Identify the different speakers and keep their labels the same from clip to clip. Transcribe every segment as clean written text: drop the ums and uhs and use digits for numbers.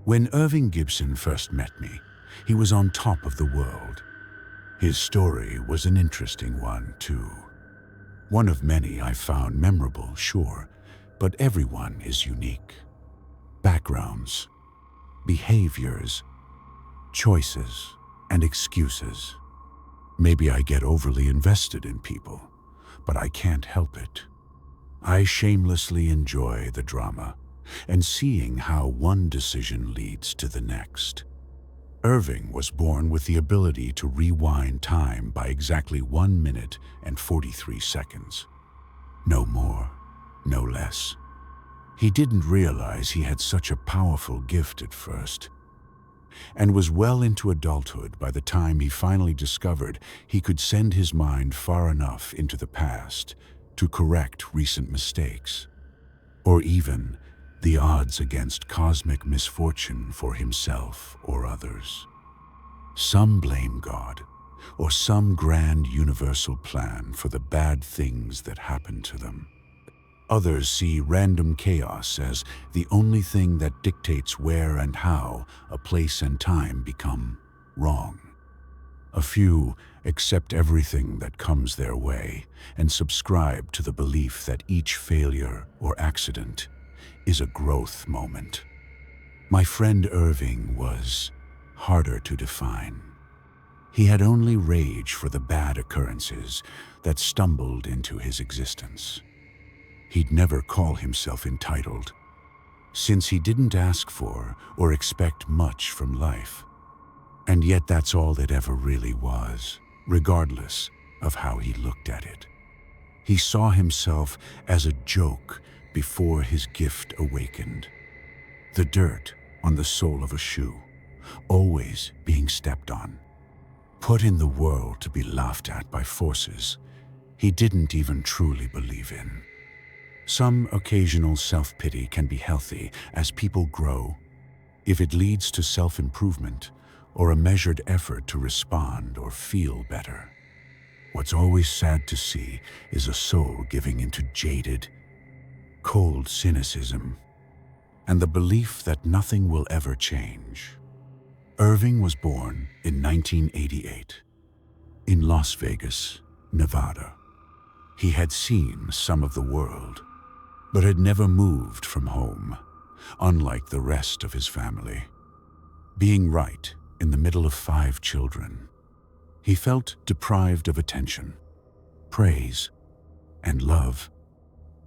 Speaker 1: When Irving Gibson first met me, he was on top of the world. His story was an interesting one, too. One of many I found memorable, sure, but everyone is unique. Backgrounds, behaviors, choices, and excuses. Maybe I get overly invested in people, but I can't help it. I shamelessly enjoy the drama and seeing how one decision leads to the next. Irving was born with the ability to rewind time by exactly 1 minute and 43 seconds. No more, no less. He didn't realize he had such a powerful gift at first, and was well into adulthood by the time he finally discovered he could send his mind far enough into the past to correct recent mistakes, or even the odds against cosmic misfortune for himself or others. Some blame God or some grand universal plan for the bad things that happen to them. Others see random chaos as the only thing that dictates where and how a place and time become wrong. A few accept everything that comes their way and subscribe to the belief that each failure or accident is a growth moment. My friend Irving was harder to define. He had only rage for the bad occurrences that stumbled into his existence. He'd never call himself entitled, since he didn't ask for or expect much from life. And yet that's all it ever really was, regardless of how he looked at it. He saw himself as a joke before his gift awakened. The dirt on the sole of a shoe, always being stepped on, put in the world to be laughed at by forces he didn't even truly believe in. Some occasional self-pity can be healthy as people grow, if it leads to self-improvement or a measured effort to respond or feel better. What's always sad to see is a soul giving into jaded, cold cynicism and the belief that nothing will ever change. Irving was born in 1988 in Las Vegas, Nevada. He had seen some of the world, but had never moved from home, unlike the rest of his family. Being right in the middle of 5 children, he felt deprived of attention, praise, and love,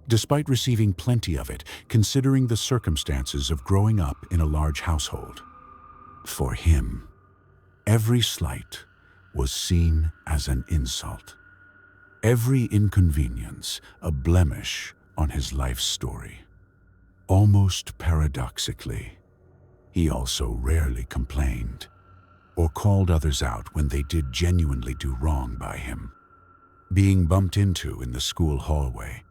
Speaker 1: despite receiving plenty of it, considering the circumstances of growing up in a large household. For him, every slight was seen as an insult, every inconvenience a blemish on his life story. Almost paradoxically, he also rarely complained or called others out when they did genuinely do wrong by him. Being bumped into in the school hallway,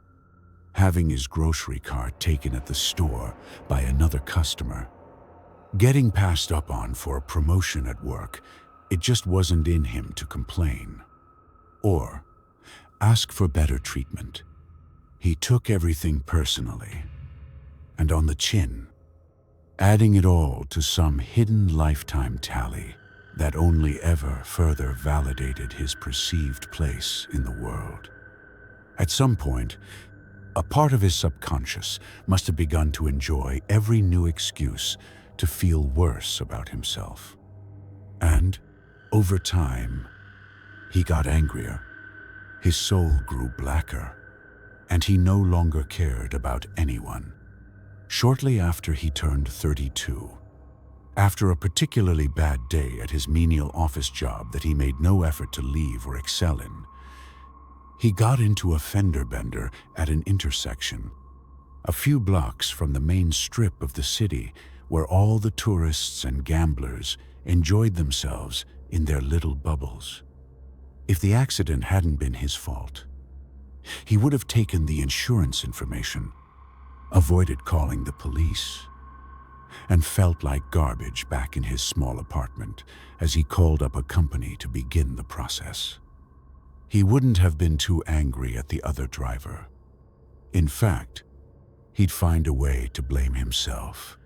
Speaker 1: having his grocery cart taken at the store by another customer, getting passed up on for a promotion at work, it just wasn't in him to complain or ask for better treatment. He took everything personally and on the chin, adding it all to some hidden lifetime tally that only ever further validated his perceived place in the world. At some point, a part of his subconscious must have begun to enjoy every new excuse to feel worse about himself. And over time, he got angrier. His soul grew blacker, and he no longer cared about anyone. Shortly after he turned 32, after a particularly bad day at his menial office job that he made no effort to leave or excel in, he got into a fender bender at an intersection, a few blocks from the main strip of the city where all the tourists and gamblers enjoyed themselves in their little bubbles. If the accident hadn't been his fault, he would have taken the insurance information, avoided calling the police, and felt like garbage back in his small apartment as he called up a company to begin the process. He wouldn't have been too angry at the other driver. In fact, he'd find a way to blame himself.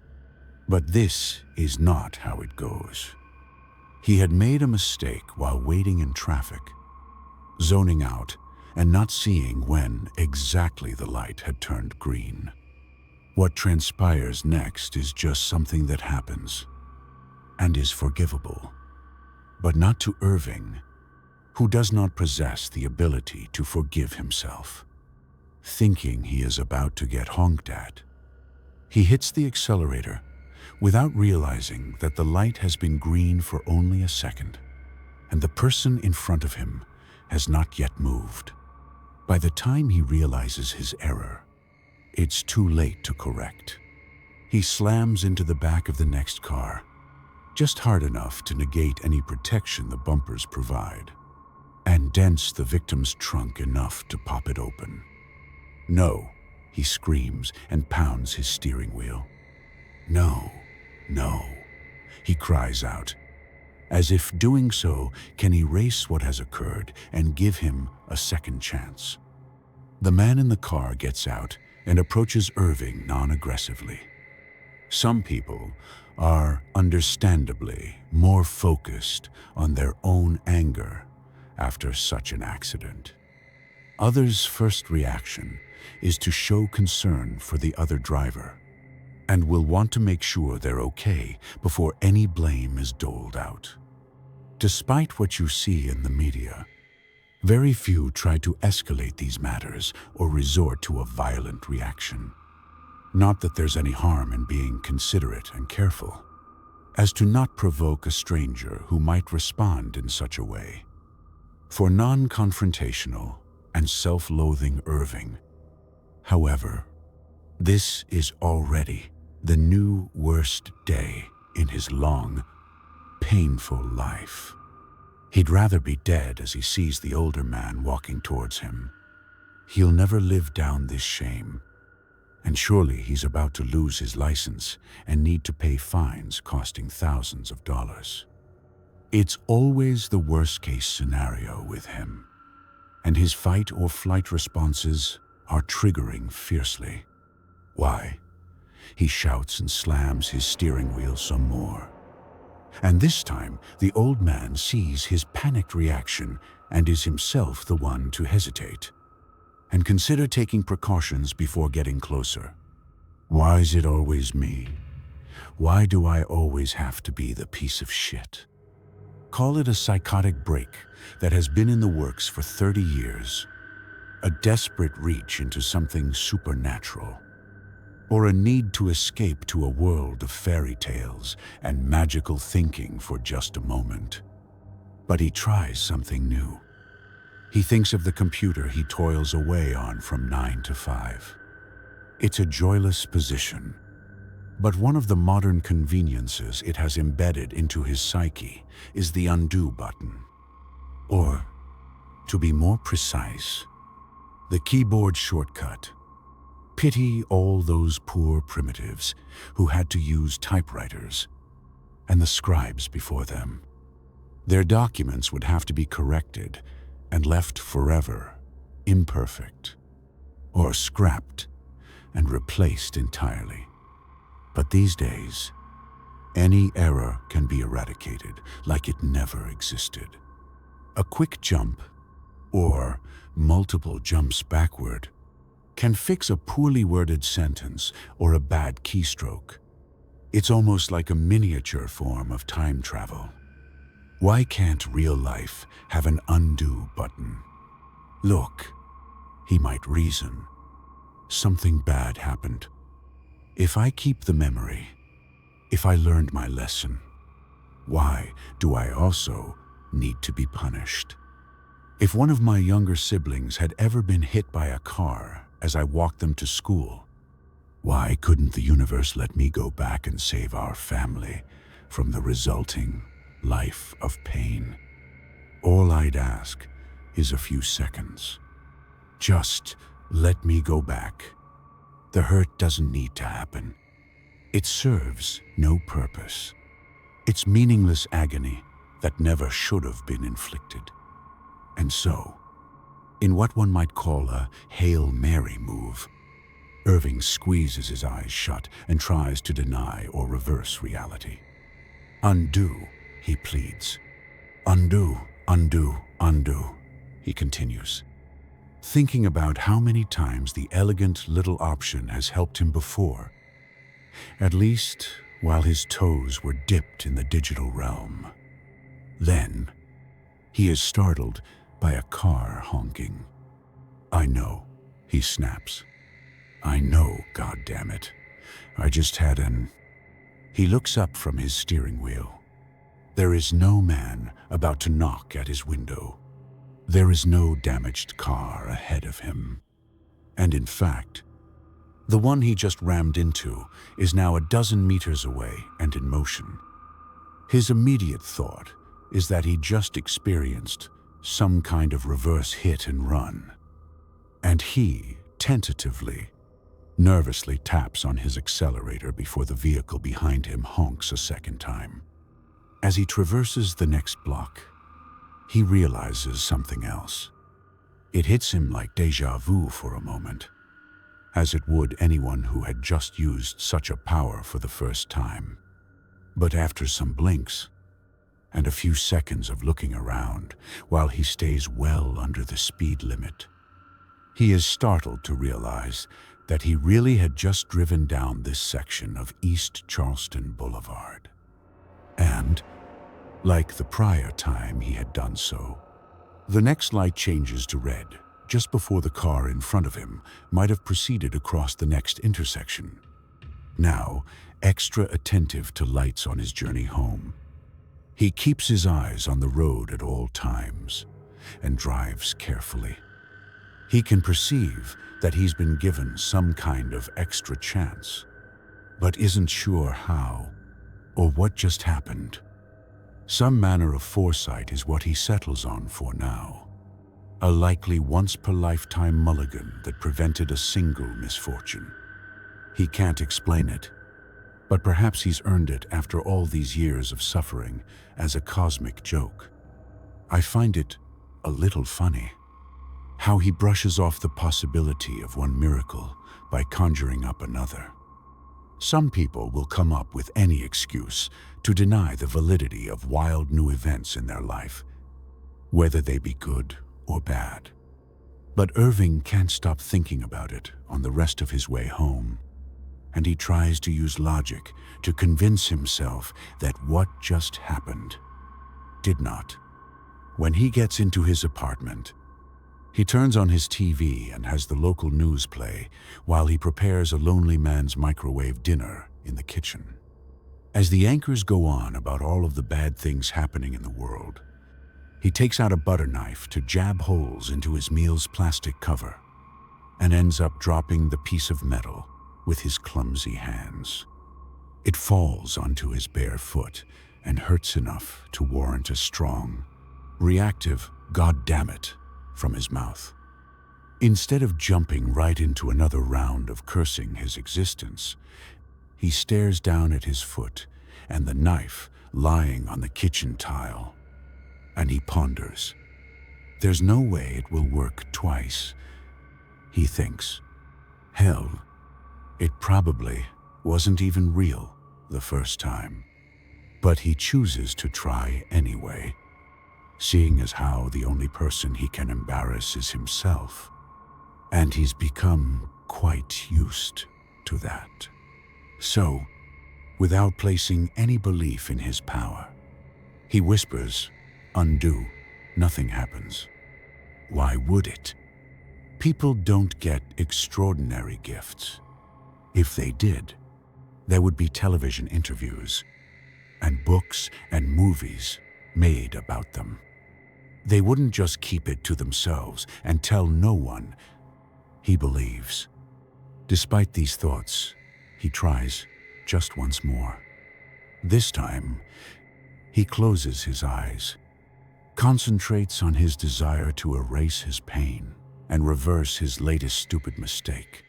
Speaker 1: But this is not how it goes. He had made a mistake while waiting in traffic, zoning out and not seeing when exactly the light had turned green. What transpires next is just something that happens and is forgivable, but not to Irving, who does not possess the ability to forgive himself. Thinking he is about to get honked at, he hits the accelerator without realizing that the light has been green for only a second, and the person in front of him has not yet moved. By the time he realizes his error, it's too late to correct. He slams into the back of the next car, just hard enough to negate any protection the bumpers provide, and dents the victim's trunk enough to pop it open. "No," he screams and pounds his steering wheel. "No, no," he cries out, as if doing so can erase what has occurred and give him a second chance. The man in the car gets out and approaches Irving non-aggressively. Some people are understandably more focused on their own anger after such an accident. Others' first reaction is to show concern for the other driver and will want to make sure they're okay before any blame is doled out. Despite what you see in the media, very few try to escalate these matters or resort to a violent reaction. Not that there's any harm in being considerate and careful, as to not provoke a stranger who might respond in such a way. For non-confrontational and self-loathing Irving, however, this is already the new worst day in his long, painful life. He'd rather be dead as he sees the older man walking towards him. He'll never live down this shame, and surely he's about to lose his license and need to pay fines costing thousands of dollars. It's always the worst-case scenario with him, and his fight or flight responses are triggering fiercely. Why? He shouts and slams his steering wheel some more. And this time, the old man sees his panicked reaction and is himself the one to hesitate and consider taking precautions before getting closer. Why is it always me? Why do I always have to be the piece of shit? Call it a psychotic break that has been in the works for 30 years, a desperate reach into something supernatural, or a need to escape to a world of fairy tales and magical thinking for just a moment. But he tries something new. He thinks of the computer he toils away on from 9 to 5. It's a joyless position, but one of the modern conveniences it has embedded into his psyche is the undo button. Or, to be more precise, the keyboard shortcut. Pity all those poor primitives who had to use typewriters and the scribes before them. Their documents would have to be corrected and left forever imperfect, or scrapped and replaced entirely. But these days, any error can be eradicated like it never existed. A quick jump, or multiple jumps backward, can fix a poorly worded sentence or a bad keystroke. It's almost like a miniature form of time travel. Why can't real life have an undo button? Look, he might reason, something bad happened. If I keep the memory, if I learned my lesson, why do I also need to be punished? If one of my younger siblings had ever been hit by a car as I walked them to school, why couldn't the universe let me go back and save our family from the resulting life of pain? All I'd ask is a few seconds. Just let me go back. The hurt doesn't need to happen. It serves no purpose. It's meaningless agony that never should have been inflicted. And so, in what one might call a Hail Mary move, Irving squeezes his eyes shut and tries to deny or reverse reality. "Undo," he pleads. "Undo, undo, undo," he continues, thinking about how many times the elegant little option has helped him before, at least while his toes were dipped in the digital realm. Then, he is startled by a car honking. "I know," he snaps. "I know, goddammit. I just had an..." He looks up from his steering wheel. There is no man about to knock at his window. There is no damaged car ahead of him. And in fact, the one he just rammed into is now a dozen meters away and in motion. His immediate thought is that he just experienced some kind of reverse hit and run. And he, tentatively, nervously taps on his accelerator before the vehicle behind him honks a second time. As he traverses the next block, he realizes something else. It hits him like déjà vu for a moment, as it would anyone who had just used such a power for the first time. But after some blinks, and a few seconds of looking around while he stays well under the speed limit, he is startled to realize that he really had just driven down this section of East Charleston Boulevard. And, like the prior time he had done so, the next light changes to red just before the car in front of him might have proceeded across the next intersection. Now, extra attentive to lights on his journey home, he keeps his eyes on the road at all times and drives carefully. He can perceive that he's been given some kind of extra chance, but isn't sure how or what just happened. Some manner of foresight is what he settles on for now. A likely once-per-lifetime mulligan that prevented a single misfortune. He can't explain it, but perhaps he's earned it after all these years of suffering as a cosmic joke. I find it a little funny how he brushes off the possibility of one miracle by conjuring up another. Some people will come up with any excuse to deny the validity of wild new events in their life, whether they be good or bad. But Irving can't stop thinking about it on the rest of his way home, and he tries to use logic to convince himself that what just happened did not. When he gets into his apartment, he turns on his TV and has the local news play while he prepares a lonely man's microwave dinner in the kitchen. As the anchors go on about all of the bad things happening in the world, he takes out a butter knife to jab holes into his meal's plastic cover and ends up dropping the piece of metal with his clumsy hands. It falls onto his bare foot and hurts enough to warrant a strong, reactive "God damn it" from his mouth. Instead of jumping right into another round of cursing his existence, he stares down at his foot and the knife lying on the kitchen tile, and he ponders. There's no way it will work twice, he thinks. Hell, it probably wasn't even real the first time. But he chooses to try anyway, seeing as how the only person he can embarrass is himself. And he's become quite used to that. So, without placing any belief in his power, he whispers, "Undo." Nothing happens. Why would it? People don't get extraordinary gifts. If they did, there would be television interviews and books and movies made about them. They wouldn't just keep it to themselves and tell no one. He believes. Despite these thoughts, he tries just once more. This time, he closes his eyes, concentrates on his desire to erase his pain and reverse his latest stupid mistake,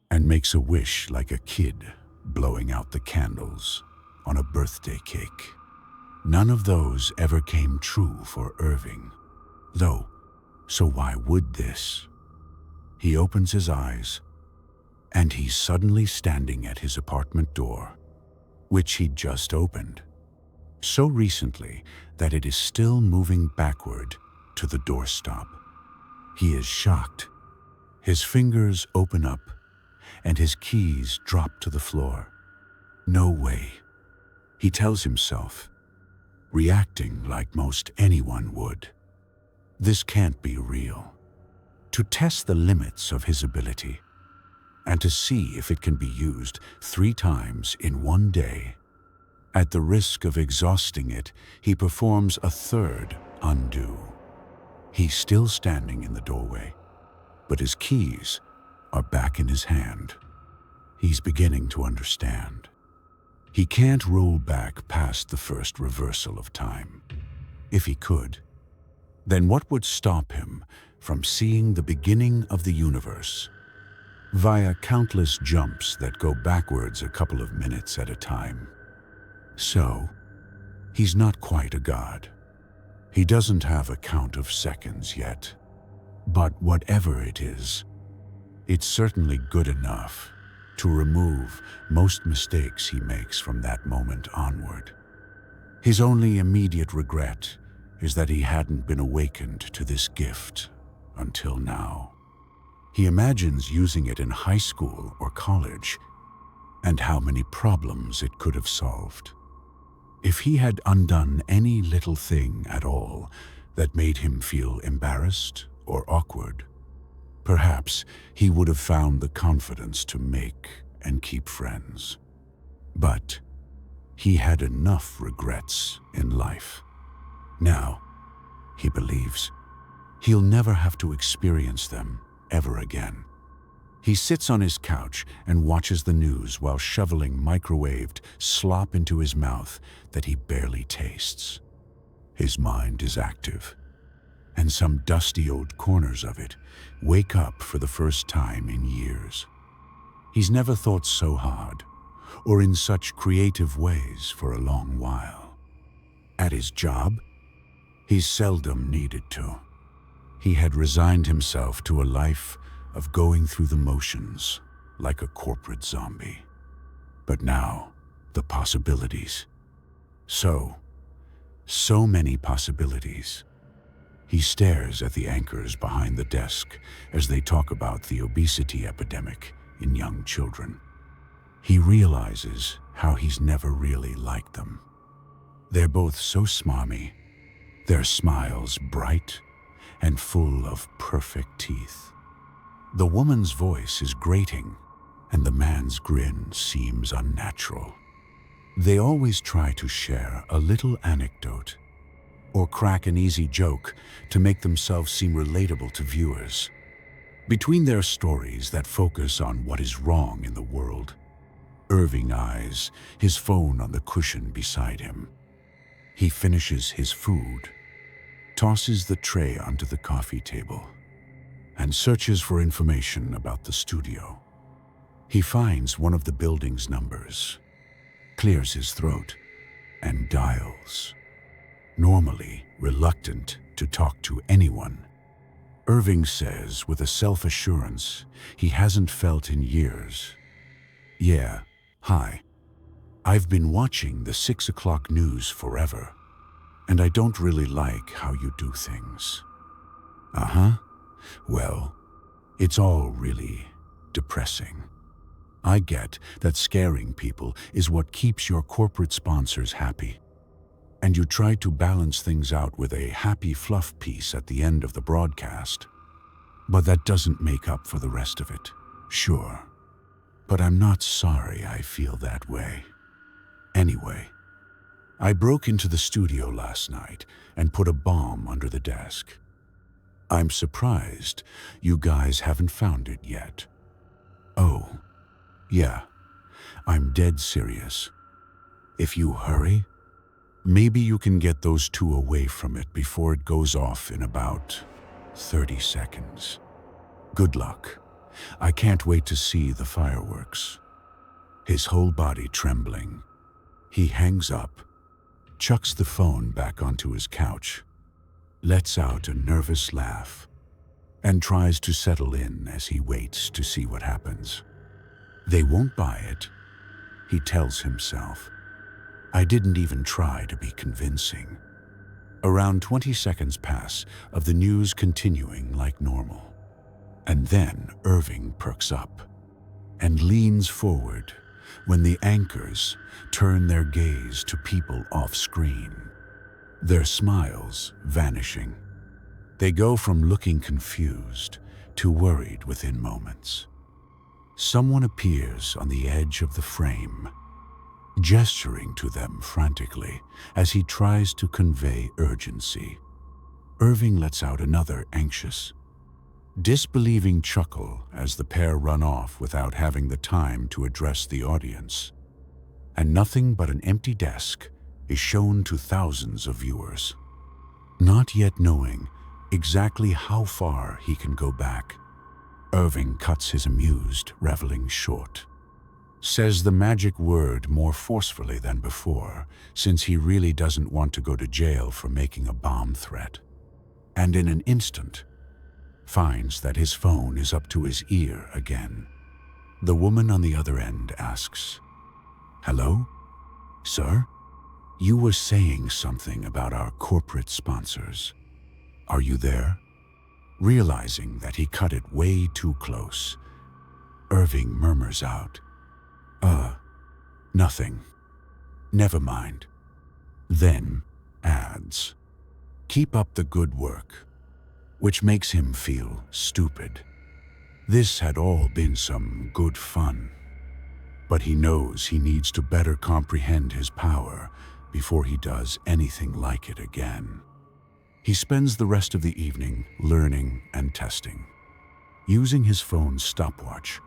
Speaker 1: and makes a wish like a kid blowing out the candles on a birthday cake. None of those ever came true for Irving, though, so why would this? He opens his eyes and he's suddenly standing at his apartment door, which he'd just opened, so recently that it is still moving backward to the doorstop. He is shocked. His fingers open up, and his keys drop to the floor. No way, he tells himself, reacting like most anyone would. This can't be real. To test the limits of his ability, and to see if it can be used 3 times in one day. At the risk of exhausting it, he performs a third undo. He's still standing in the doorway, but his keys are back in his hand. He's beginning to understand. He can't roll back past the first reversal of time. If he could, then what would stop him from seeing the beginning of the universe via countless jumps that go backwards a couple of minutes at a time? So, he's not quite a god. He doesn't have a count of seconds yet. But whatever it is, it's certainly good enough to remove most mistakes he makes from that moment onward. His only immediate regret is that he hadn't been awakened to this gift until now. He imagines using it in high school or college, and how many problems it could have solved. If he had undone any little thing at all that made him feel embarrassed or awkward, perhaps he would have found the confidence to make and keep friends. But he had enough regrets in life. Now, he believes, he'll never have to experience them ever again. He sits on his couch and watches the news while shoveling microwaved slop into his mouth that he barely tastes. His mind is active, and some dusty old corners of it wake up for the first time in years. He's never thought so hard, or in such creative ways for a long while. At his job, he's seldom needed to. He had resigned himself to a life of going through the motions like a corporate zombie. But now, the possibilities. So many possibilities. He stares at the anchors behind the desk as they talk about the obesity epidemic in young children. He realizes how he's never really liked them. They're both so smarmy, their smiles bright and full of perfect teeth. The woman's voice is grating, and the man's grin seems unnatural. They always try to share a little anecdote or crack an easy joke to make themselves seem relatable to viewers. Between their stories that focus on what is wrong in the world, Irving eyes his phone on the cushion beside him. He finishes his food, tosses the tray onto the coffee table, and searches for information about the studio. He finds one of the building's numbers, clears his throat, and dials. Normally reluctant to talk to anyone, Irving says with a self-assurance he hasn't felt in years. "Yeah, hi. I've been watching the 6 o'clock news forever, and I don't really like how you do things." "Uh-huh. Well, it's all really depressing. I get that scaring people is what keeps your corporate sponsors happy, and you try to balance things out with a happy fluff piece at the end of the broadcast. But that doesn't make up for the rest of it, sure. But I'm not sorry I feel that way. Anyway, I broke into the studio last night and put a bomb under the desk. I'm surprised you guys haven't found it yet. Oh, yeah, I'm dead serious. If you hurry, maybe you can get those 2 away from it before it goes off in about 30 seconds. Good luck. I can't wait to see the fireworks." His whole body trembling, he hangs up, chucks the phone back onto his couch, lets out a nervous laugh, and tries to settle in as he waits to see what happens. They won't buy it, he tells himself. I didn't even try to be convincing. Around 20 seconds pass of the news continuing like normal. And then Irving perks up and leans forward when the anchors turn their gaze to people off-screen, their smiles vanishing. They go from looking confused to worried within moments. Someone appears on the edge of the frame, gesturing to them frantically as he tries to convey urgency. Irving lets out another anxious, disbelieving chuckle as the pair run off without having the time to address the audience. And nothing but an empty desk is shown to thousands of viewers. Not yet knowing exactly how far he can go back, Irving cuts his amused reveling short. Says the magic word more forcefully than before, since he really doesn't want to go to jail for making a bomb threat. And in an instant, finds that his phone is up to his ear again. The woman on the other end asks, "Hello? Sir? You were saying something about our corporate sponsors. Are you there?" Realizing that he cut it way too close, Irving murmurs out, Nothing. Never mind." Then adds, "Keep up the good work," which makes him feel stupid. This had all been some good fun, but he knows he needs to better comprehend his power before he does anything like it again. He spends the rest of the evening learning and testing. Using his phone's stopwatch,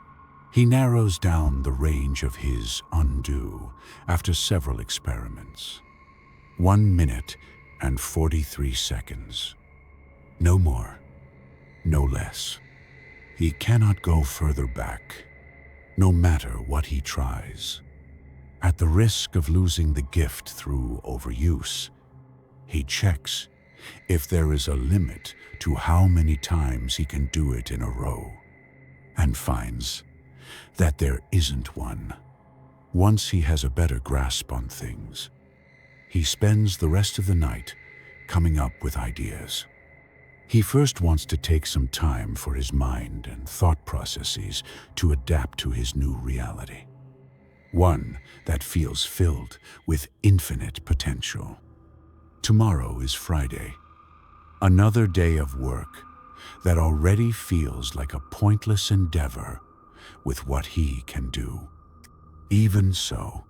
Speaker 1: he narrows down the range of his undo after several experiments. 1 minute and 43 seconds. No more, no less. He cannot go further back, no matter what he tries. At the risk of losing the gift through overuse, he checks if there is a limit to how many times he can do it in a row, and finds that there isn't one. Once he has a better grasp on things, he spends the rest of the night coming up with ideas. He first wants to take some time for his mind and thought processes to adapt to his new reality. One that feels filled with infinite potential. Tomorrow is Friday, another day of work that already feels like a pointless endeavor with what he can do. Even so,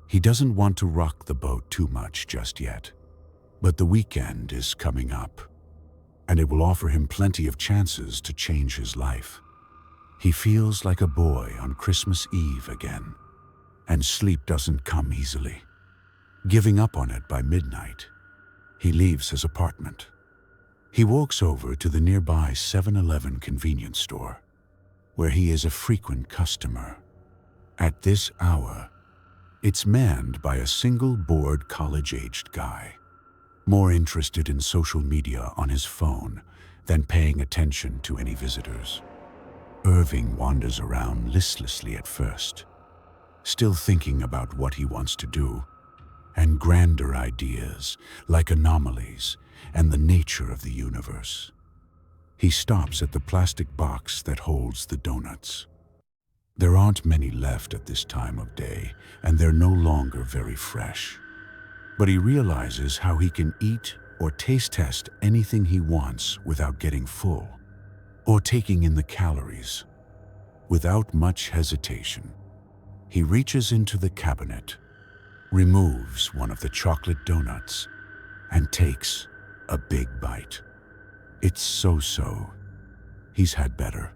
Speaker 1: he doesn't want to rock the boat too much just yet. But the weekend is coming up, and it will offer him plenty of chances to change his life. He feels like a boy on Christmas Eve again, and sleep doesn't come easily. Giving up on it by midnight, he leaves his apartment. He walks over to the nearby 7-Eleven convenience store, where he is a frequent customer. At this hour, it's manned by a single bored college-aged guy, more interested in social media on his phone than paying attention to any visitors. Irving wanders around listlessly at first, still thinking about what he wants to do, and grander ideas like anomalies and the nature of the universe. He stops at the plastic box that holds the donuts. There aren't many left at this time of day, and they're no longer very fresh. But he realizes how he can eat or taste test anything he wants without getting full, or taking in the calories. Without much hesitation, he reaches into the cabinet, removes one of the chocolate donuts, and takes a big bite. It's so-so. He's had better.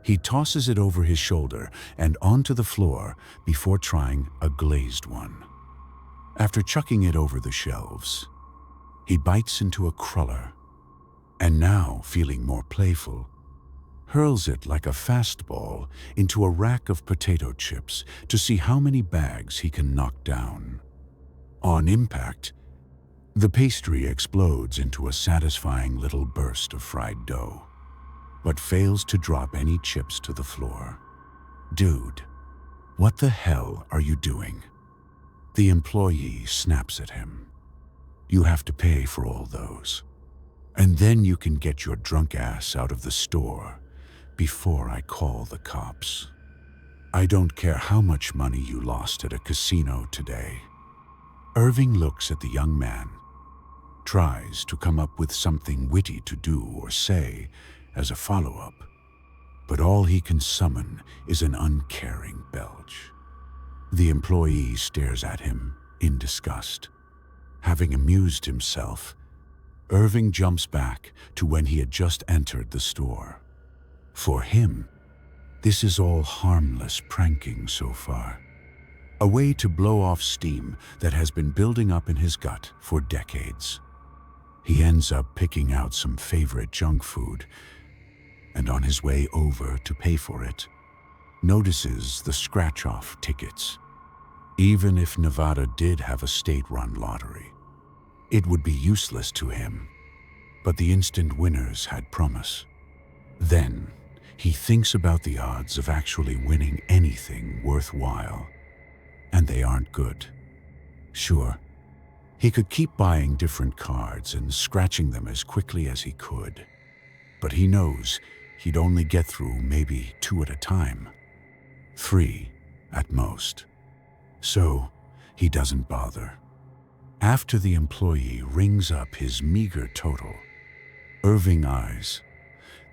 Speaker 1: He tosses it over his shoulder and onto the floor before trying a glazed one. After chucking it over the shelves, he bites into a cruller, and now, feeling more playful, hurls it like a fastball into a rack of potato chips to see how many bags he can knock down. On impact, the pastry explodes into a satisfying little burst of fried dough, but fails to drop any chips to the floor. "Dude, what the hell are you doing?" The employee snaps at him. "You have to pay for all those. And then you can get your drunk ass out of the store before I call the cops. I don't care how much money you lost at a casino today." Irving looks at the young man, tries to come up with something witty to do or say as a follow-up, but all he can summon is an uncaring belch. The employee stares at him in disgust. Having amused himself, Irving jumps back to when he had just entered the store. For him, this is all harmless pranking so far. A way to blow off steam that has been building up in his gut for decades. He ends up picking out some favorite junk food, and on his way over to pay for it, notices the scratch-off tickets. Even if Nevada did have a state-run lottery, it would be useless to him. But the instant winners had promise. Then, he thinks about the odds of actually winning anything worthwhile, and they aren't good. Sure, he could keep buying different cards and scratching them as quickly as he could, but he knows he'd only get through maybe 2 at a time. 3 at most. So, he doesn't bother. After the employee rings up his meager total, Irving eyes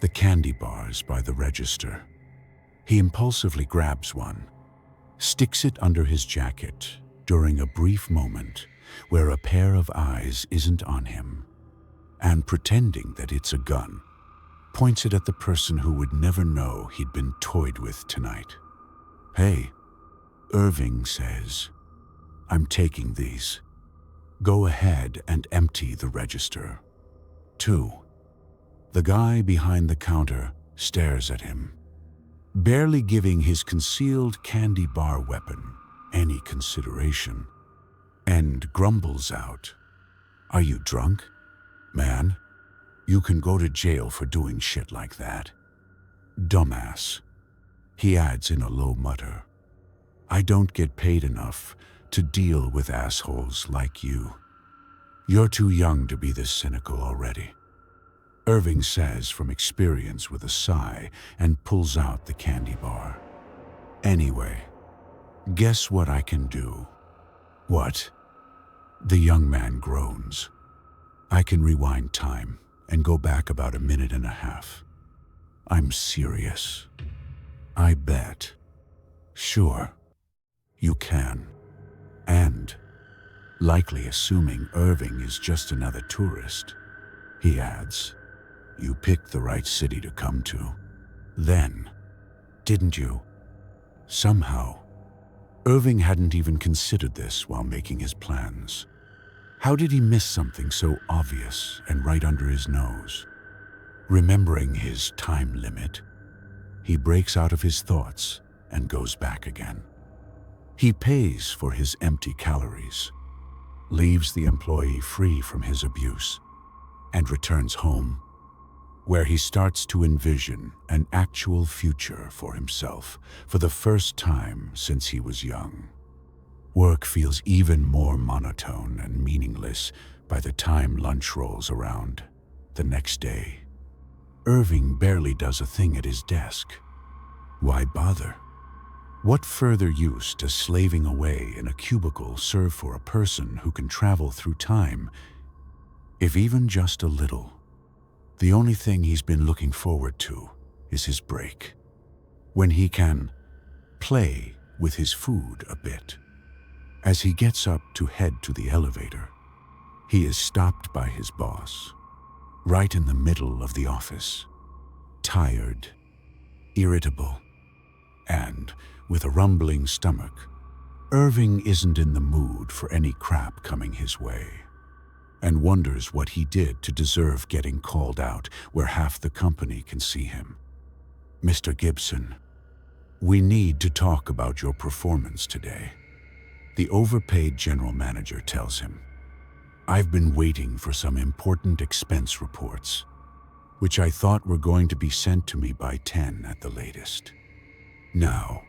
Speaker 1: the candy bars by the register. He impulsively grabs one, sticks it under his jacket during a brief moment where a pair of eyes isn't on him, and pretending that it's a gun, points it at the person who would never know he'd been toyed with tonight. "Hey," Irving says, "I'm taking these. Go ahead and empty the register." 2. The guy behind the counter stares at him, barely giving his concealed candy bar weapon any consideration, and grumbles out, "Are you drunk? Man, you can go to jail for doing shit like that. Dumbass." He adds in a low mutter, "I don't get paid enough to deal with assholes like you. You're too young to be this cynical already." Irving says from experience with a sigh and pulls out the candy bar. "Anyway, guess what I can do?" "What?" The young man groans. "I can rewind time and go back about a minute and a half. I'm serious." "I bet." "Sure, you can." And, likely assuming Irving is just another tourist, he adds, "You picked the right city to come to. Then, didn't you?" Somehow, Irving hadn't even considered this while making his plans. How did he miss something so obvious and right under his nose? Remembering his time limit, he breaks out of his thoughts and goes back again. He pays for his empty calories, leaves the employee free from his abuse, and returns home, where he starts to envision an actual future for himself for the first time since he was young. Work feels even more monotone and meaningless by the time lunch rolls around the next day. Irving barely does a thing at his desk. Why bother? What further use does slaving away in a cubicle serve for a person who can travel through time, if even just a little? The only thing he's been looking forward to is his break, when he can play with his food a bit. As he gets up to head to the elevator, he is stopped by his boss, right in the middle of the office, tired, irritable, and with a rumbling stomach. Irving isn't in the mood for any crap coming his way, and wonders what he did to deserve getting called out where half the company can see him. "Mr. Gibson, we need to talk about your performance today," the overpaid general manager tells him. "I've been waiting for some important expense reports, which I thought were going to be sent to me by 10 at the latest." Now,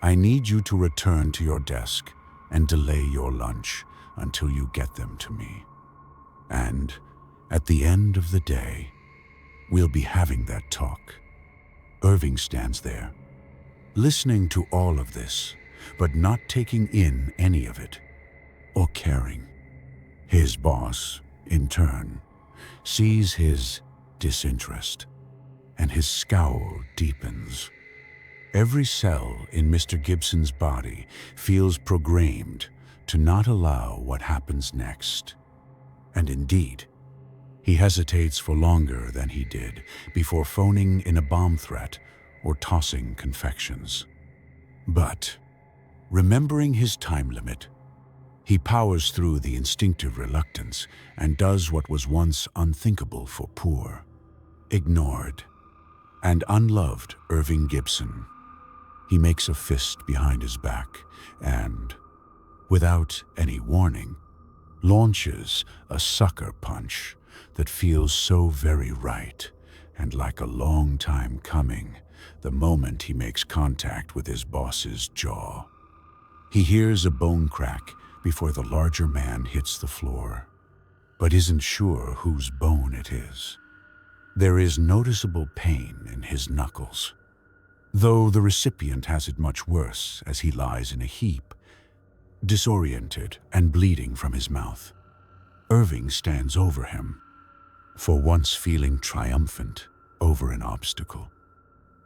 Speaker 1: I need you to return to your desk and delay your lunch until you get them to me. And at the end of the day, we'll be having that talk." Irving stands there, listening to all of this, but not taking in any of it or caring. His boss, in turn, sees his disinterest, and his scowl deepens. Every cell in Mr. Gibson's body feels programmed to not allow what happens next. And indeed, he hesitates for longer than he did before phoning in a bomb threat or tossing confections. But, remembering his time limit, he powers through the instinctive reluctance and does what was once unthinkable for poor, ignored, and unloved Irving Gibson. He makes a fist behind his back and, without any warning, launches a sucker punch that feels so very right and like a long time coming the moment he makes contact with his boss's jaw. He hears a bone crack before the larger man hits the floor, but isn't sure whose bone it is. There is noticeable pain in his knuckles, though the recipient has it much worse as he lies in a heap, disoriented and bleeding from his mouth. Irving stands over him, for once feeling triumphant over an obstacle.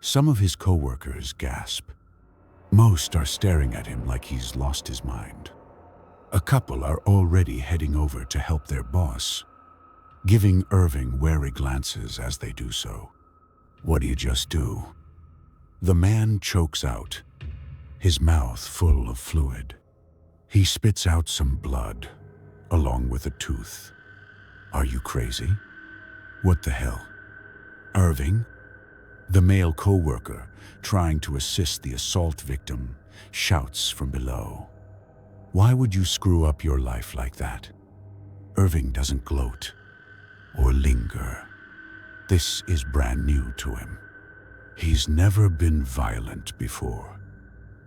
Speaker 1: Some of his co-workers gasp. Most are staring at him like he's lost his mind. A couple are already heading over to help their boss, giving Irving wary glances as they do so. "What do you just do?" The man chokes out, his mouth full of fluid. He spits out some blood, along with a tooth. "Are you crazy? What the hell?" Irving, the male co-worker trying to assist the assault victim, shouts from below. "Why would you screw up your life like that?" Irving doesn't gloat or linger. This is brand new to him. He's never been violent before,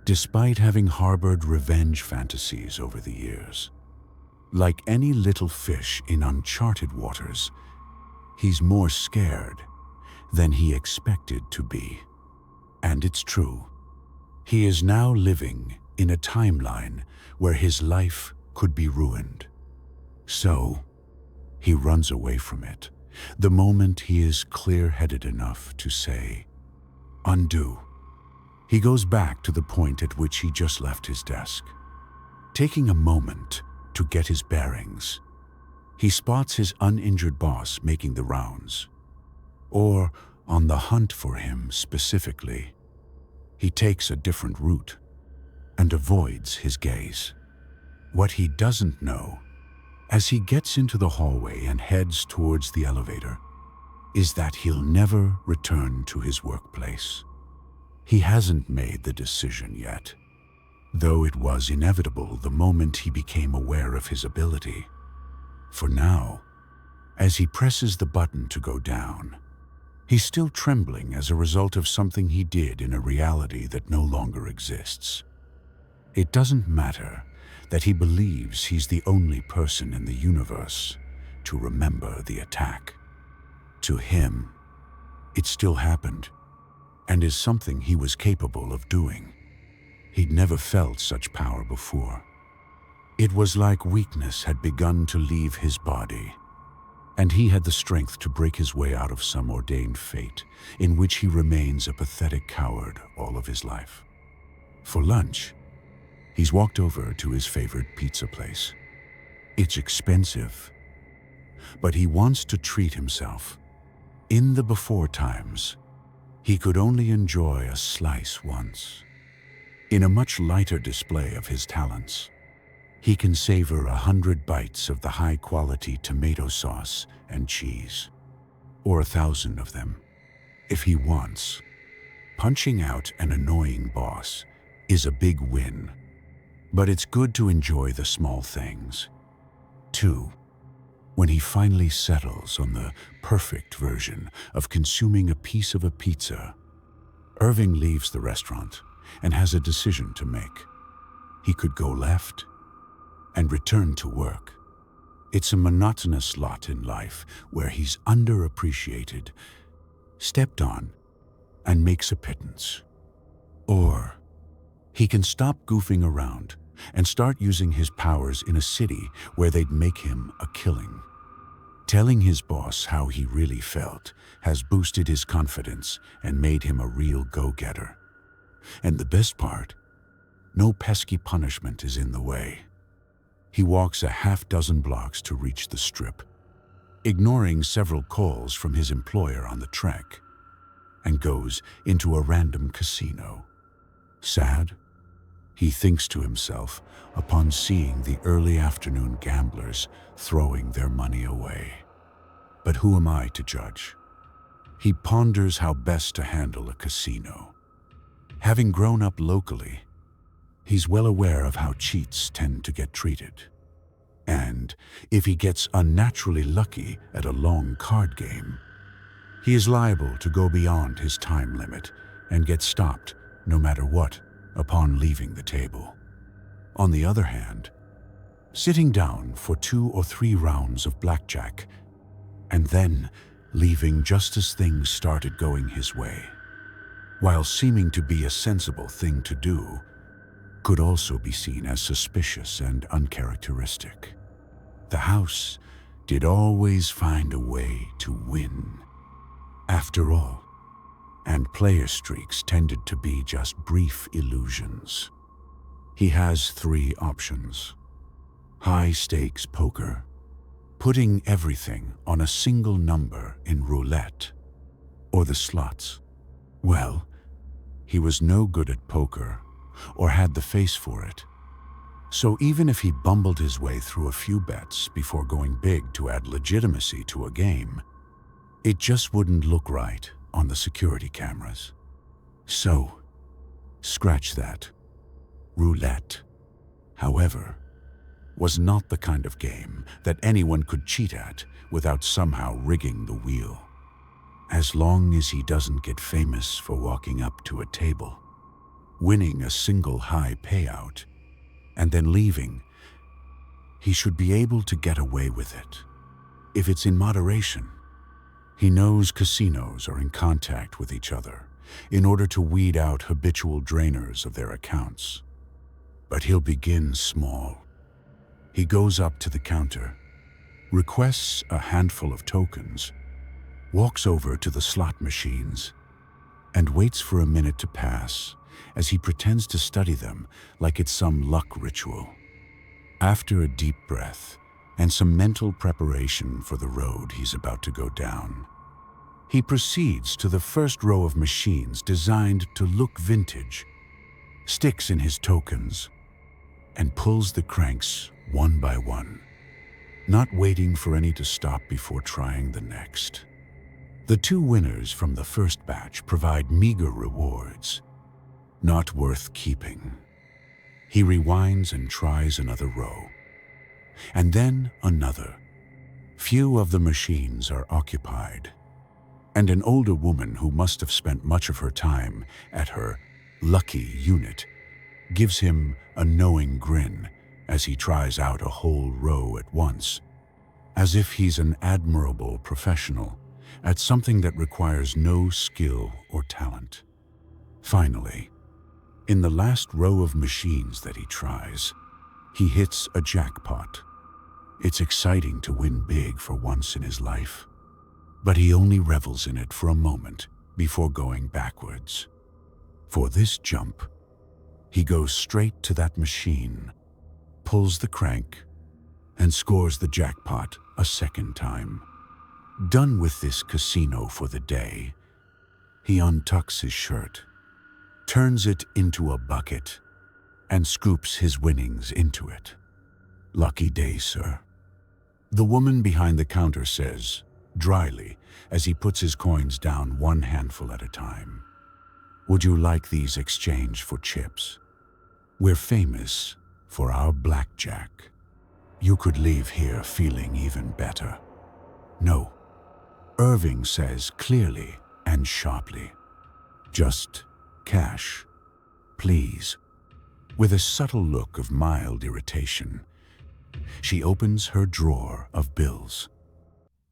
Speaker 1: despite having harbored revenge fantasies over the years. Like any little fish in uncharted waters, he's more scared than he expected to be. And it's true. He is now living in a timeline where his life could be ruined. So, he runs away from it the moment he is clear-headed enough to say, "Undo." He goes back to the point at which he just left his desk. Taking a moment to get his bearings, he spots his uninjured boss making the rounds, or on the hunt for him specifically. He takes a different route and avoids his gaze. What he doesn't know, as he gets into the hallway and heads towards the elevator, is that he'll never return to his workplace. He hasn't made the decision yet, though it was inevitable the moment he became aware of his ability. For now, as he presses the button to go down, he's still trembling as a result of something he did in a reality that no longer exists. It doesn't matter that he believes he's the only person in the universe to remember the attack. To him, it still happened, and is something he was capable of doing. He'd never felt such power before. It was like weakness had begun to leave his body, and he had the strength to break his way out of some ordained fate in which he remains a pathetic coward all of his life. For lunch, he's walked over to his favorite pizza place. It's expensive, but he wants to treat himself. In the before times, he could only enjoy a slice once. In a much lighter display of his talents, he can savor 100 bites of the high-quality tomato sauce and cheese, or 1,000 of them, if he wants. Punching out an annoying boss is a big win, but it's good to enjoy the small things, too. When he finally settles on the perfect version of consuming a piece of a pizza, Irving leaves the restaurant and has a decision to make. He could go left and return to work. It's a monotonous lot in life where he's underappreciated, stepped on, and makes a pittance. Or he can stop goofing around and start using his powers in a city where they'd make him a killing. Telling his boss how he really felt has boosted his confidence and made him a real go-getter. And the best part, no pesky punishment is in the way. He walks a half-dozen blocks to reach the strip, ignoring several calls from his employer on the trek, and goes into a random casino. Sad? He thinks to himself upon seeing the early afternoon gamblers throwing their money away. But who am I to judge? He ponders how best to handle a casino. Having grown up locally, he's well aware of how cheats tend to get treated. And if he gets unnaturally lucky at a long card game, he is liable to go beyond his time limit and get stopped no matter what upon leaving the table. On the other hand, sitting down for 2 or 3 rounds of blackjack and then leaving just as things started going his way, while seeming to be a sensible thing to do, could also be seen as suspicious and uncharacteristic. The house did always find a way to win, after all, and player streaks tended to be just brief illusions. He has 3 options. High-stakes poker, putting everything on a single number in roulette, or the slots. Well, he was no good at poker, or had the face for it. So even if he bumbled his way through a few bets before going big to add legitimacy to a game, it just wouldn't look right on the security cameras. So, scratch that. Roulette, however, was not the kind of game that anyone could cheat at without somehow rigging the wheel. As long as he doesn't get famous for walking up to a table, winning a single high payout, and then leaving, he should be able to get away with it. If it's in moderation. He knows casinos are in contact with each other in order to weed out habitual drainers of their accounts. But he'll begin small. He goes up to the counter, requests a handful of tokens, walks over to the slot machines, and waits for a minute to pass as he pretends to study them like it's some luck ritual. After a deep breath and some mental preparation for the road he's about to go down, he proceeds to the first row of machines designed to look vintage, sticks in his tokens, and pulls the cranks one by one, not waiting for any to stop before trying the next. The 2 winners from the first batch provide meager rewards, not worth keeping. He rewinds and tries another row, and then another. Few of the machines are occupied, and an older woman who must have spent much of her time at her lucky unit gives him a knowing grin as he tries out a whole row at once, as if he's an admirable professional at something that requires no skill or talent. Finally, in the last row of machines that he tries, he hits a jackpot. It's exciting to win big for once in his life, but he only revels in it for a moment before going backwards. For this jump, he goes straight to that machine, pulls the crank, and scores the jackpot a second time. Done with this casino for the day, he untucks his shirt, turns it into a bucket, and scoops his winnings into it. Lucky day, sir. The woman behind the counter says, dryly, as he puts his coins down one handful at a time. Would you like these exchanged for chips? We're famous for our blackjack. You could leave here feeling even better. No, Irving says clearly and sharply. Just Cash, please." With a subtle look of mild irritation, she opens her drawer of bills.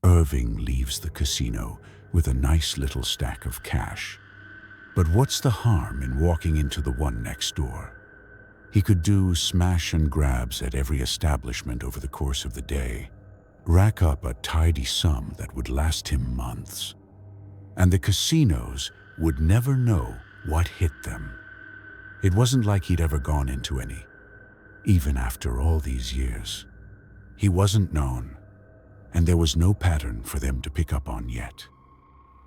Speaker 1: Irving leaves the casino with a nice little stack of cash. But what's the harm in walking into the one next door? He could do smash and grabs at every establishment over the course of the day, rack up a tidy sum that would last him months. And the casinos would never know what hit them. It wasn't like he'd ever gone into any, even after all these years. He wasn't known, and there was no pattern for them to pick up on yet.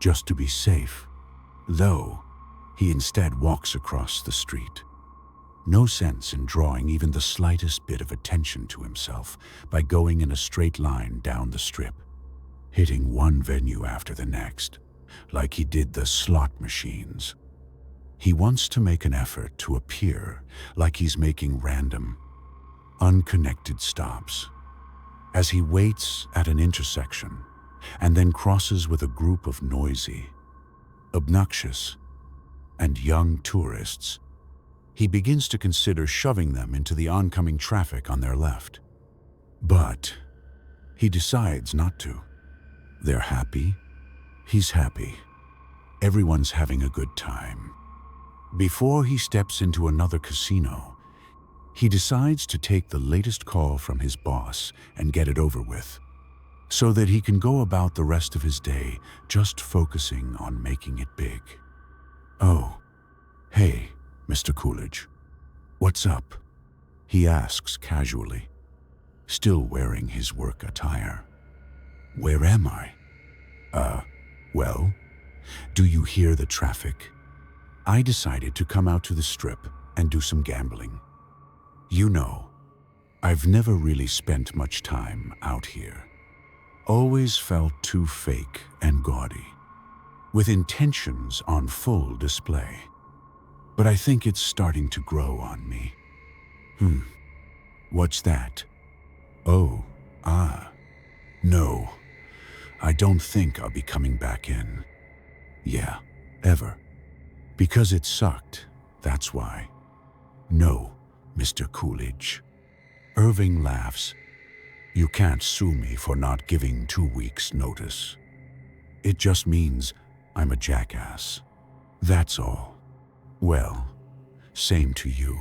Speaker 1: Just to be safe, though, he instead walks across the street. No sense in drawing even the slightest bit of attention to himself by going in a straight line down the strip, hitting one venue after the next, like he did the slot machines. He wants to make an effort to appear like he's making random, unconnected stops. As he waits at an intersection and then crosses with a group of noisy, obnoxious, and young tourists, he begins to consider shoving them into the oncoming traffic on their left. But he decides not to. They're happy. He's happy. Everyone's having a good time. Before he steps into another casino, he decides to take the latest call from his boss and get it over with, so that he can go about the rest of his day just focusing on making it big. "Oh, hey, Mr. Coolidge, what's up?" he asks casually, still wearing his work attire. "Where am I?" Well, do you hear the traffic? I decided to come out to the strip and do some gambling. You know, I've never really spent much time out here. Always felt too fake and gaudy, with intentions on full display. But I think it's starting to grow on me." What's that?" "Oh, no, I don't think I'll be coming back in. Yeah, ever. Because it sucked, that's why." "No, Mr. Coolidge." Irving laughs. "You can't sue me for not giving 2 weeks' notice. It just means I'm a jackass. That's all." "Well, same to you."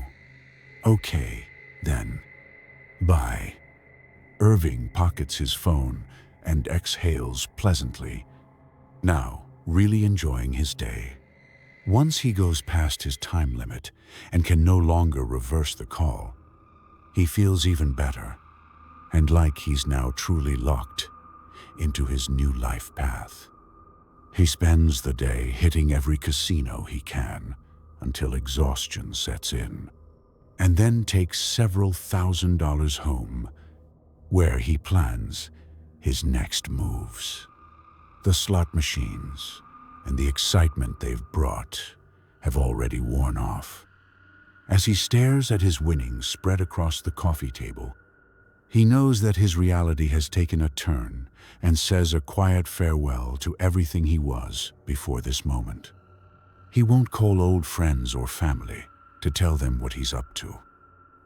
Speaker 1: "Okay, then. Bye." Irving pockets his phone and exhales pleasantly, now really enjoying his day. Once he goes past his time limit and can no longer reverse the call, he feels even better, and like he's now truly locked into his new life path. He spends the day hitting every casino he can until exhaustion sets in, and then takes several $1,000s home, where he plans his next moves. The slot machines and the excitement they've brought have already worn off. As he stares at his winnings spread across the coffee table, he knows that his reality has taken a turn and says a quiet farewell to everything he was before this moment. He won't call old friends or family to tell them what he's up to,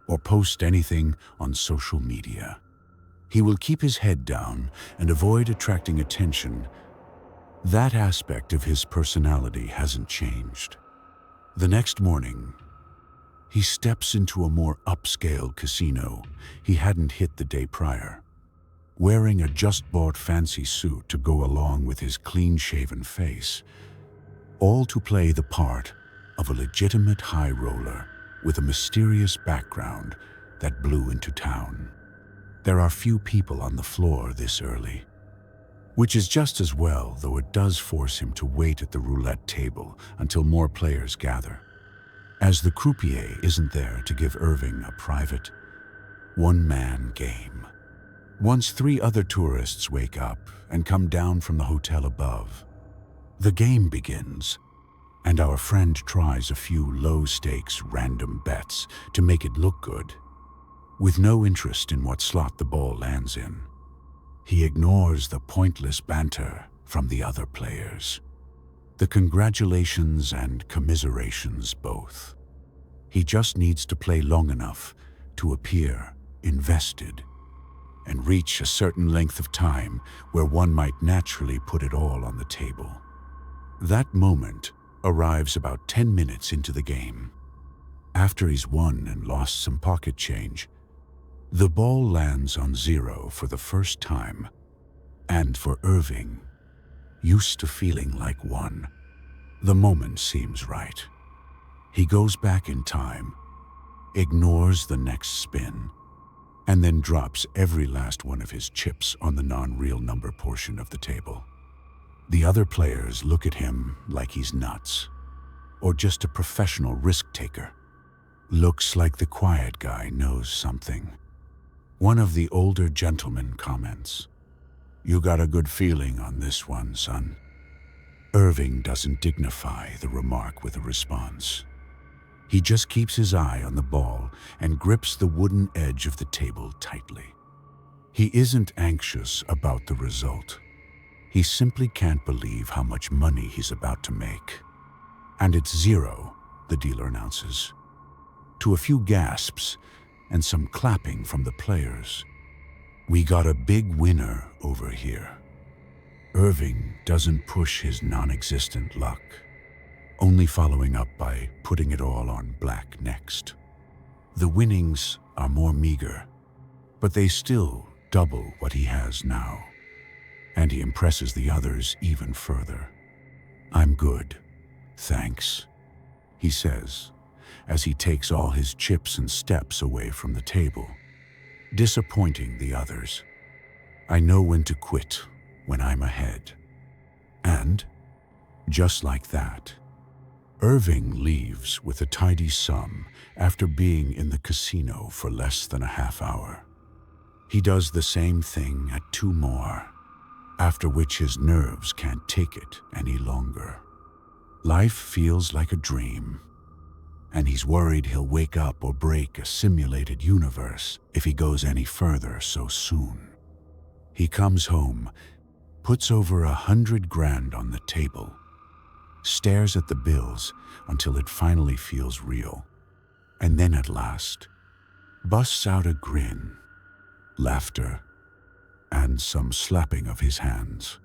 Speaker 1: or post anything on social media. He will keep his head down and avoid attracting attention. That aspect of his personality hasn't changed. The next morning, he steps into a more upscale casino he hadn't hit the day prior, wearing a just-bought fancy suit to go along with his clean-shaven face, all to play the part of a legitimate high roller with a mysterious background that blew into town. There are few people on the floor this early, which is just as well, though it does force him to wait at the roulette table until more players gather, as the croupier isn't there to give Irving a private, one-man game. Once 3 other tourists wake up and come down from the hotel above, the game begins, and our friend tries a few low-stakes random bets to make it look good. With no interest in what slot the ball lands in, he ignores the pointless banter from the other players. The congratulations and commiserations both. He just needs to play long enough to appear invested and reach a certain length of time where one might naturally put it all on the table. That moment arrives about 10 minutes into the game. After he's won and lost some pocket change, the ball lands on zero for the first time. And for Irving, used to feeling like one, the moment seems right. He goes back in time, ignores the next spin, and then drops every last one of his chips on the non-real number portion of the table. The other players look at him like he's nuts, or just a professional risk-taker. Looks like the quiet guy knows something. One of the older gentlemen comments, "You got a good feeling on this one, son." Irving doesn't dignify the remark with a response. He just keeps his eye on the ball and grips the wooden edge of the table tightly. He isn't anxious about the result. He simply can't believe how much money he's about to make. "And it's zero," the dealer announces, to a few gasps and some clapping from the players. "We got a big winner over here." Irving doesn't push his non-existent luck, only following up by putting it all on black next. The winnings are more meager, but they still double what he has now, and he impresses the others even further. "I'm good, thanks," he says, as he takes all his chips and steps away from the table, disappointing the others. "I know when to quit when I'm ahead." And, just like that, Irving leaves with a tidy sum after being in the casino for less than a half hour. He does the same thing at 2 more, after which his nerves can't take it any longer. Life feels like a dream, and he's worried he'll wake up or break a simulated universe if he goes any further so soon. He comes home, puts over 100 grand on the table, stares at the bills until it finally feels real, and then at last busts out a grin, laughter, and some slapping of his hands.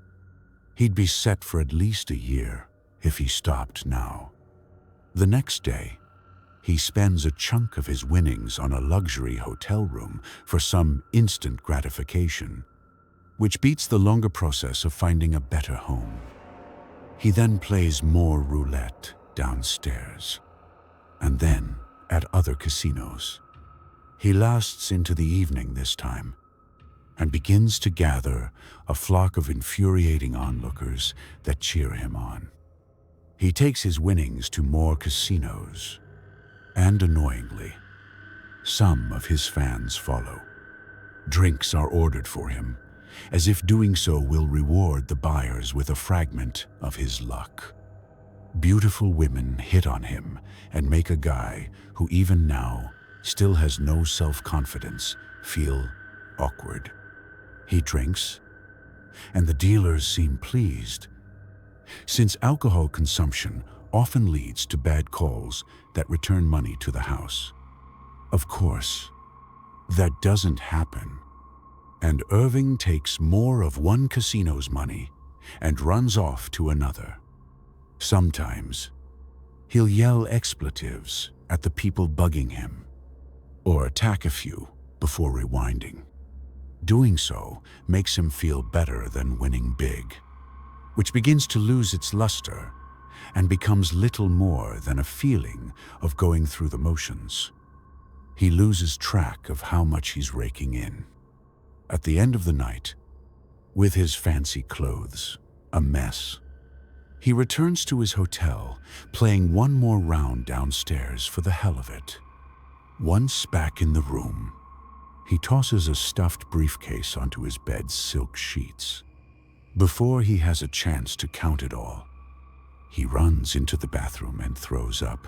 Speaker 1: He'd be set for at least a year if he stopped now. The next day, he spends a chunk of his winnings on a luxury hotel room for some instant gratification, which beats the longer process of finding a better home. He then plays more roulette downstairs, and then at other casinos. He lasts into the evening this time, and begins to gather a flock of infuriating onlookers that cheer him on. He takes his winnings to more casinos, and annoyingly, some of his fans follow. Drinks are ordered for him, as if doing so will reward the buyers with a fragment of his luck. Beautiful women hit on him and make a guy who even now still has no self-confidence feel awkward. He drinks, and the dealers seem pleased, since alcohol consumption often leads to bad calls that return money to the house. Of course, that doesn't happen, and Irving takes more of one casino's money and runs off to another. Sometimes, he'll yell expletives at the people bugging him, or attack a few before rewinding. Doing so makes him feel better than winning big, which begins to lose its luster and becomes little more than a feeling of going through the motions. He loses track of how much he's raking in. At the end of the night, with his fancy clothes a mess, he returns to his hotel, playing one more round downstairs for the hell of it. Once back in the room, he tosses a stuffed briefcase onto his bed's silk sheets. Before he has a chance to count it all, he runs into the bathroom and throws up.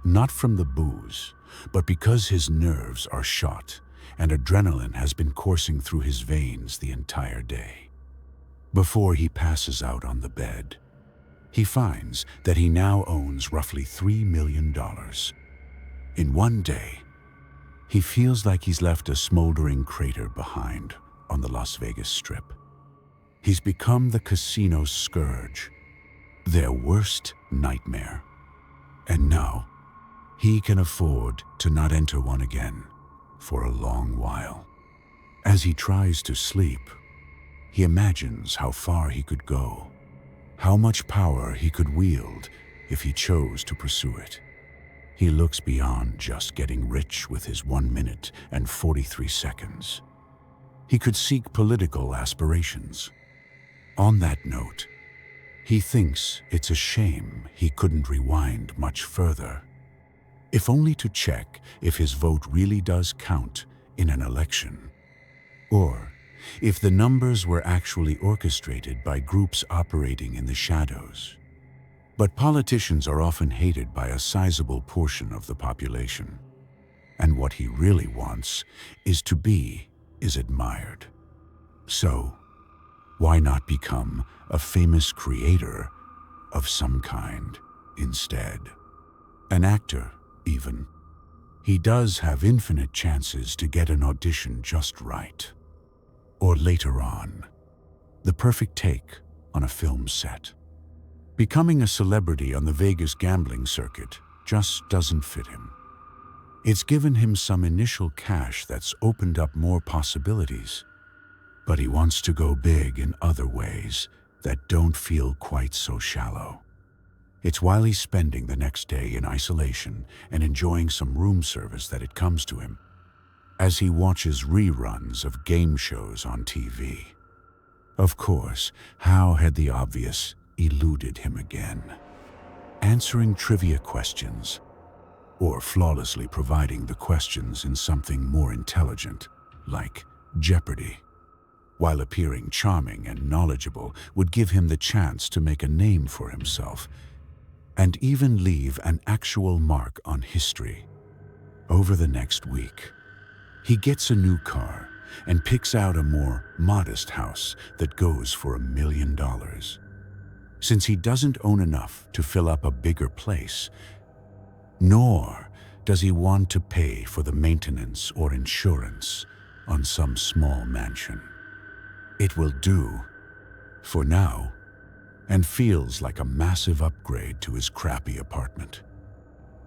Speaker 1: Not from the booze, but because his nerves are shot and adrenaline has been coursing through his veins the entire day. Before he passes out on the bed, He finds that he now owns roughly $3 million. In one day, he feels like he's left a smoldering crater behind on the Las Vegas Strip. He's become the casino's scourge, their worst nightmare. And now, he can afford to not enter one again for a long while. As he tries to sleep, he imagines how far he could go, how much power he could wield if he chose to pursue it. He looks beyond just getting rich with his 1 minute and 43 seconds. He could seek political aspirations. On that note, he thinks it's a shame he couldn't rewind much further, if only to check if his vote really does count in an election, or if the numbers were actually orchestrated by groups operating in the shadows. But politicians are often hated by a sizable portion of the population, and what he really wants is admired. So, why not become a famous creator of some kind instead? An actor, even. He does have infinite chances to get an audition just right. Or later on, the perfect take on a film set. Becoming a celebrity on the Vegas gambling circuit just doesn't fit him. It's given him some initial cash that's opened up more possibilities, but he wants to go big in other ways that don't feel quite so shallow. It's while he's spending the next day in isolation and enjoying some room service that it comes to him, as he watches reruns of game shows on TV. Of course, how had the obvious eluded him again? Answering trivia questions, or flawlessly providing the questions in something more intelligent, like Jeopardy. While appearing charming and knowledgeable would give him the chance to make a name for himself, and even leave an actual mark on history. Over the next week, he gets a new car and picks out a more modest house that goes for $1 million. Since he doesn't own enough to fill up a bigger place, nor does he want to pay for the maintenance or insurance on some small mansion. It will do for now, and feels like a massive upgrade to his crappy apartment.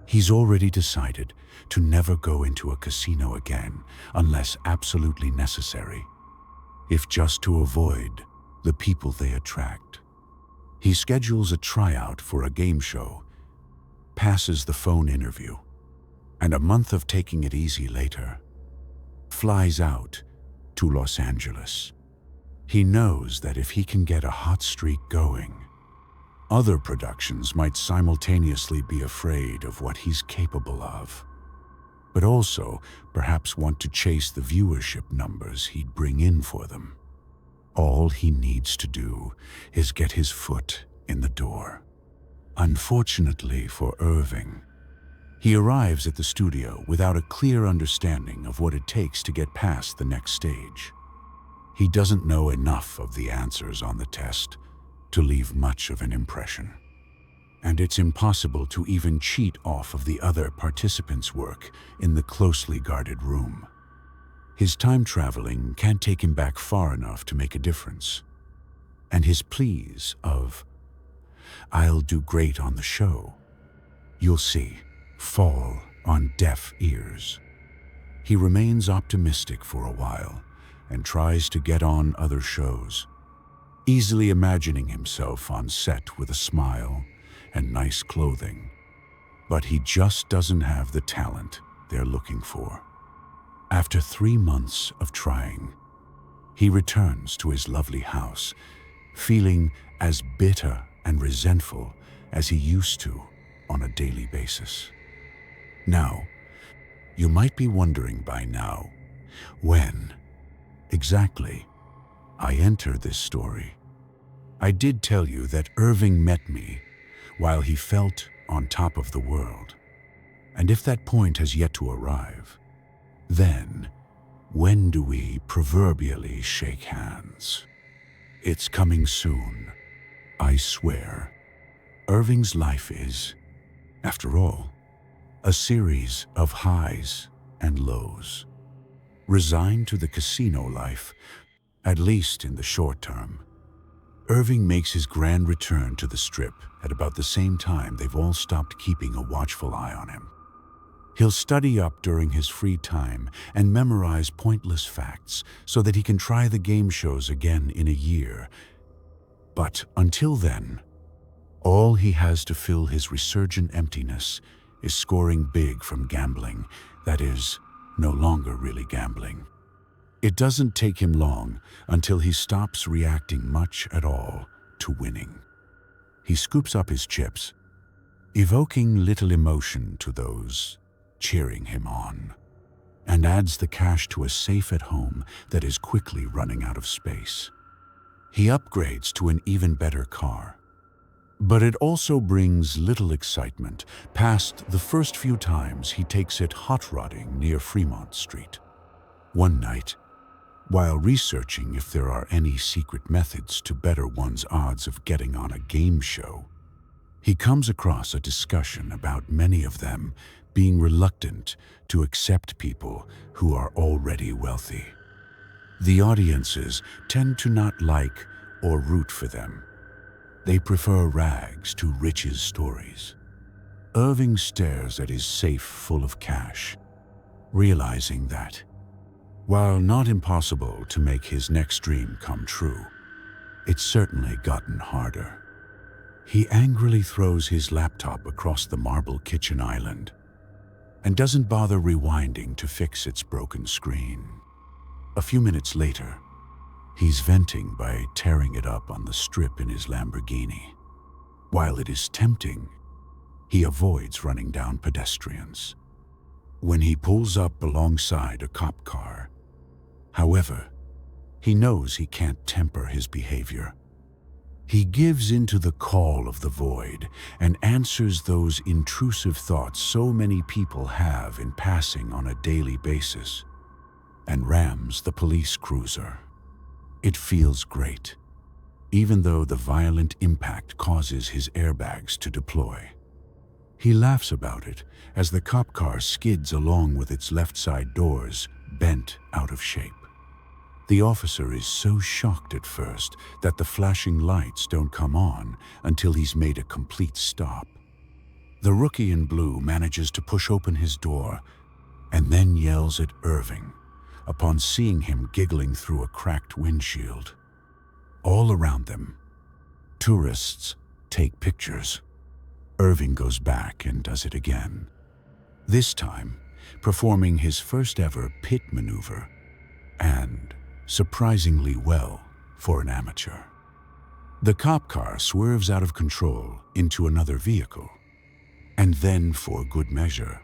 Speaker 1: He's already decided to never go into a casino again unless absolutely necessary, if just to avoid the people they attract. He schedules a tryout for a game show, passes the phone interview, and a month of taking it easy later, flies out to Los Angeles. He knows that if he can get a hot streak going, other productions might simultaneously be afraid of what he's capable of, but also perhaps want to chase the viewership numbers he'd bring in for them. All he needs to do is get his foot in the door. Unfortunately for Irving, he arrives at the studio without a clear understanding of what it takes to get past the next stage. He doesn't know enough of the answers on the test to leave much of an impression. And it's impossible to even cheat off of the other participants' work in the closely guarded room. His time traveling can't take him back far enough to make a difference. And his pleas of, "I'll do great on the show, you'll see," fall on deaf ears. He remains optimistic for a while and tries to get on other shows, easily imagining himself on set with a smile and nice clothing. But he just doesn't have the talent they're looking for. After 3 months of trying, he returns to his lovely house, feeling as bitter and resentful as he used to on a daily basis. Now, you might be wondering by now, when exactly I enter this story. I did tell you that Irving met me while he felt on top of the world. And if that point has yet to arrive, then when do we proverbially shake hands? It's coming soon, I swear. Irving's life is, after all, a series of highs and lows. Resigned to the casino life, at least in the short term, Irving makes his grand return to the Strip at about the same time they've all stopped keeping a watchful eye on him. He'll study up during his free time and memorize pointless facts so that he can try the game shows again in a year. But until then, all he has to fill his resurgent emptiness is scoring big from gambling, that is, no longer really gambling. It doesn't take him long until he stops reacting much at all to winning. He scoops up his chips, evoking little emotion to those cheering him on, and adds the cash to a safe at home that is quickly running out of space. He upgrades to an even better car. But it also brings little excitement past the first few times he takes it hot-rodding near Fremont Street. One night, while researching if there are any secret methods to better one's odds of getting on a game show, he comes across a discussion about many of them being reluctant to accept people who are already wealthy. The audiences tend to not like or root for them. They prefer rags to riches stories. Irving stares at his safe full of cash, realizing that, while not impossible to make his next dream come true, it's certainly gotten harder. He angrily throws his laptop across the marble kitchen island and doesn't bother rewinding to fix its broken screen. A few minutes later, he's venting by tearing it up on the Strip in his Lamborghini. While it is tempting, he avoids running down pedestrians. When he pulls up alongside a cop car, however, he knows he can't temper his behavior. He gives into the call of the void and answers those intrusive thoughts so many people have in passing on a daily basis, and rams the police cruiser. It feels great, even though the violent impact causes his airbags to deploy. He laughs about it as the cop car skids along with its left side doors bent out of shape. The officer is so shocked at first that the flashing lights don't come on until he's made a complete stop. The rookie in blue manages to push open his door and then yells at Irving upon seeing him giggling through a cracked windshield. All around them, tourists take pictures. Irving goes back and does it again, this time performing his first ever pit maneuver, and surprisingly well for an amateur. The cop car swerves out of control into another vehicle, and then, for good measure,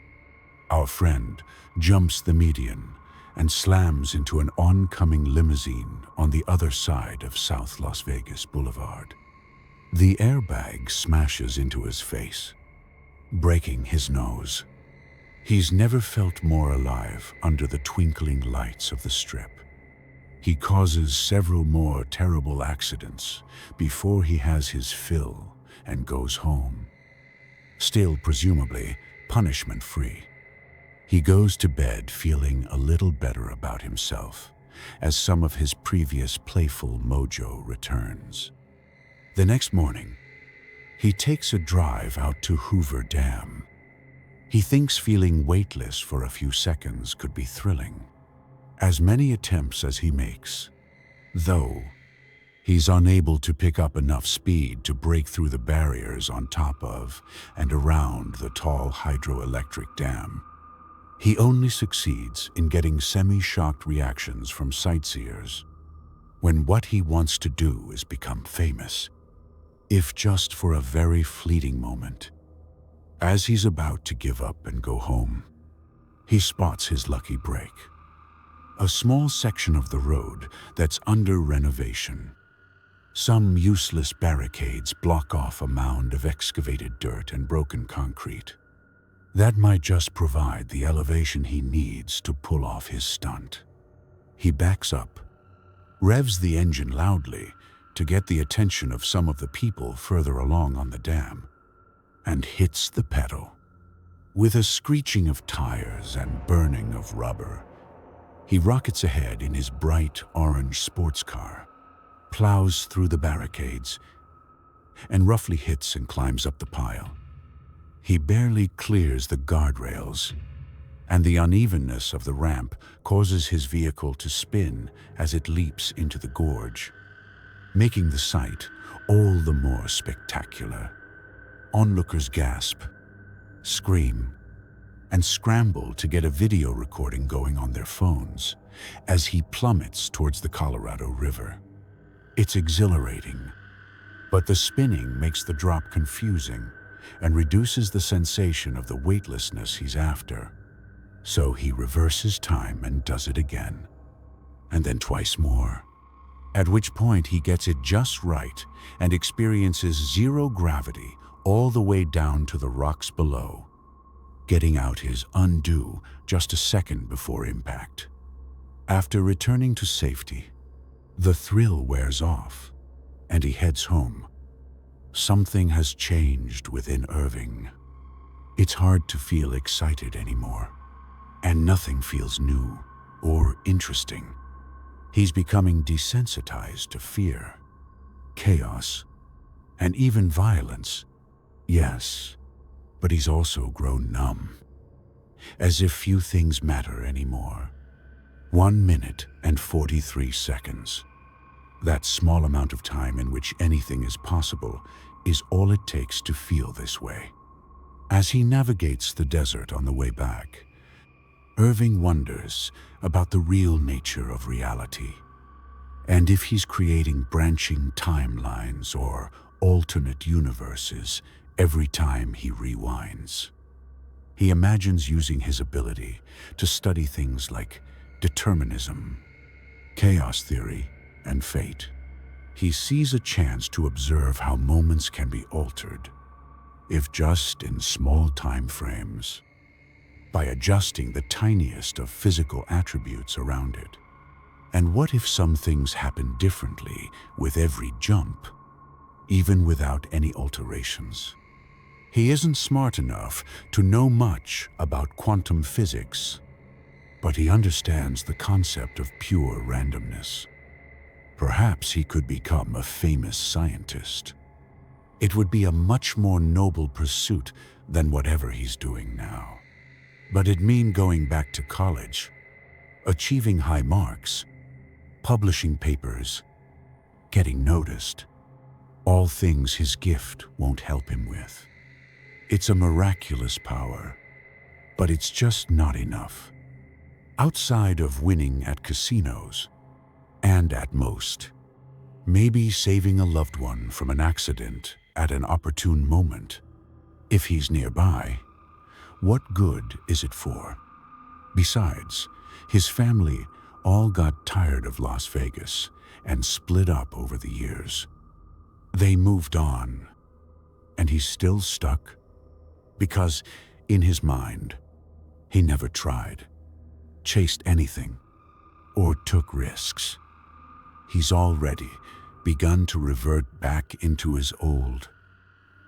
Speaker 1: our friend jumps the median and slams into an oncoming limousine on the other side of South Las Vegas Boulevard. The airbag smashes into his face, breaking his nose. He's never felt more alive under the twinkling lights of the Strip. He causes several more terrible accidents before he has his fill and goes home, still presumably punishment-free. He goes to bed feeling a little better about himself as some of his previous playful mojo returns. The next morning, he takes a drive out to Hoover Dam. He thinks feeling weightless for a few seconds could be thrilling. As many attempts as he makes, though, he's unable to pick up enough speed to break through the barriers on top of and around the tall hydroelectric dam. He only succeeds in getting semi-shocked reactions from sightseers when what he wants to do is become famous, if just for a very fleeting moment. As he's about to give up and go home, he spots his lucky break. A small section of the road that's under renovation. Some useless barricades block off a mound of excavated dirt and broken concrete. That might just provide the elevation he needs to pull off his stunt. He backs up, revs the engine loudly to get the attention of some of the people further along on the dam, and hits the pedal. With a screeching of tires and burning of rubber, he rockets ahead in his bright orange sports car, plows through the barricades, and roughly hits and climbs up the pile. He barely clears the guardrails, and the unevenness of the ramp causes his vehicle to spin as it leaps into the gorge, making the sight all the more spectacular. Onlookers gasp, scream, and scramble to get a video recording going on their phones as he plummets towards the Colorado River. It's exhilarating, but the spinning makes the drop confusing and reduces the sensation of the weightlessness he's after. So he reverses time and does it again, and then twice more, at which point he gets it just right and experiences zero gravity all the way down to the rocks below, getting out his undo just a second before impact. After returning to safety, the thrill wears off, and he heads home. Something has changed within Irving. It's hard to feel excited anymore, and nothing feels new or interesting. He's becoming desensitized to fear, chaos, and even violence. Yes, but he's also grown numb, as if few things matter anymore. 1 minute and 43 seconds. That small amount of time in which anything is possible is all it takes to feel this way. As he navigates the desert on the way back, Irving wonders about the real nature of reality, and if he's creating branching timelines or alternate universes every time he rewinds. He imagines using his ability to study things like determinism, chaos theory, and fate. He sees a chance to observe how moments can be altered, if just in small time frames, by adjusting the tiniest of physical attributes around it. And what if some things happen differently with every jump, even without any alterations? He isn't smart enough to know much about quantum physics, but he understands the concept of pure randomness. Perhaps he could become a famous scientist. It would be a much more noble pursuit than whatever he's doing now. But it'd mean going back to college, achieving high marks, publishing papers, getting noticed. All things his gift won't help him with. It's a miraculous power, but it's just not enough. Outside of winning at casinos, and at most, maybe saving a loved one from an accident at an opportune moment. If he's nearby, what good is it for? Besides, his family all got tired of Las Vegas and split up over the years. They moved on, and he's still stuck because, in his mind, he never tried, chased anything, or took risks. He's already begun to revert back into his old,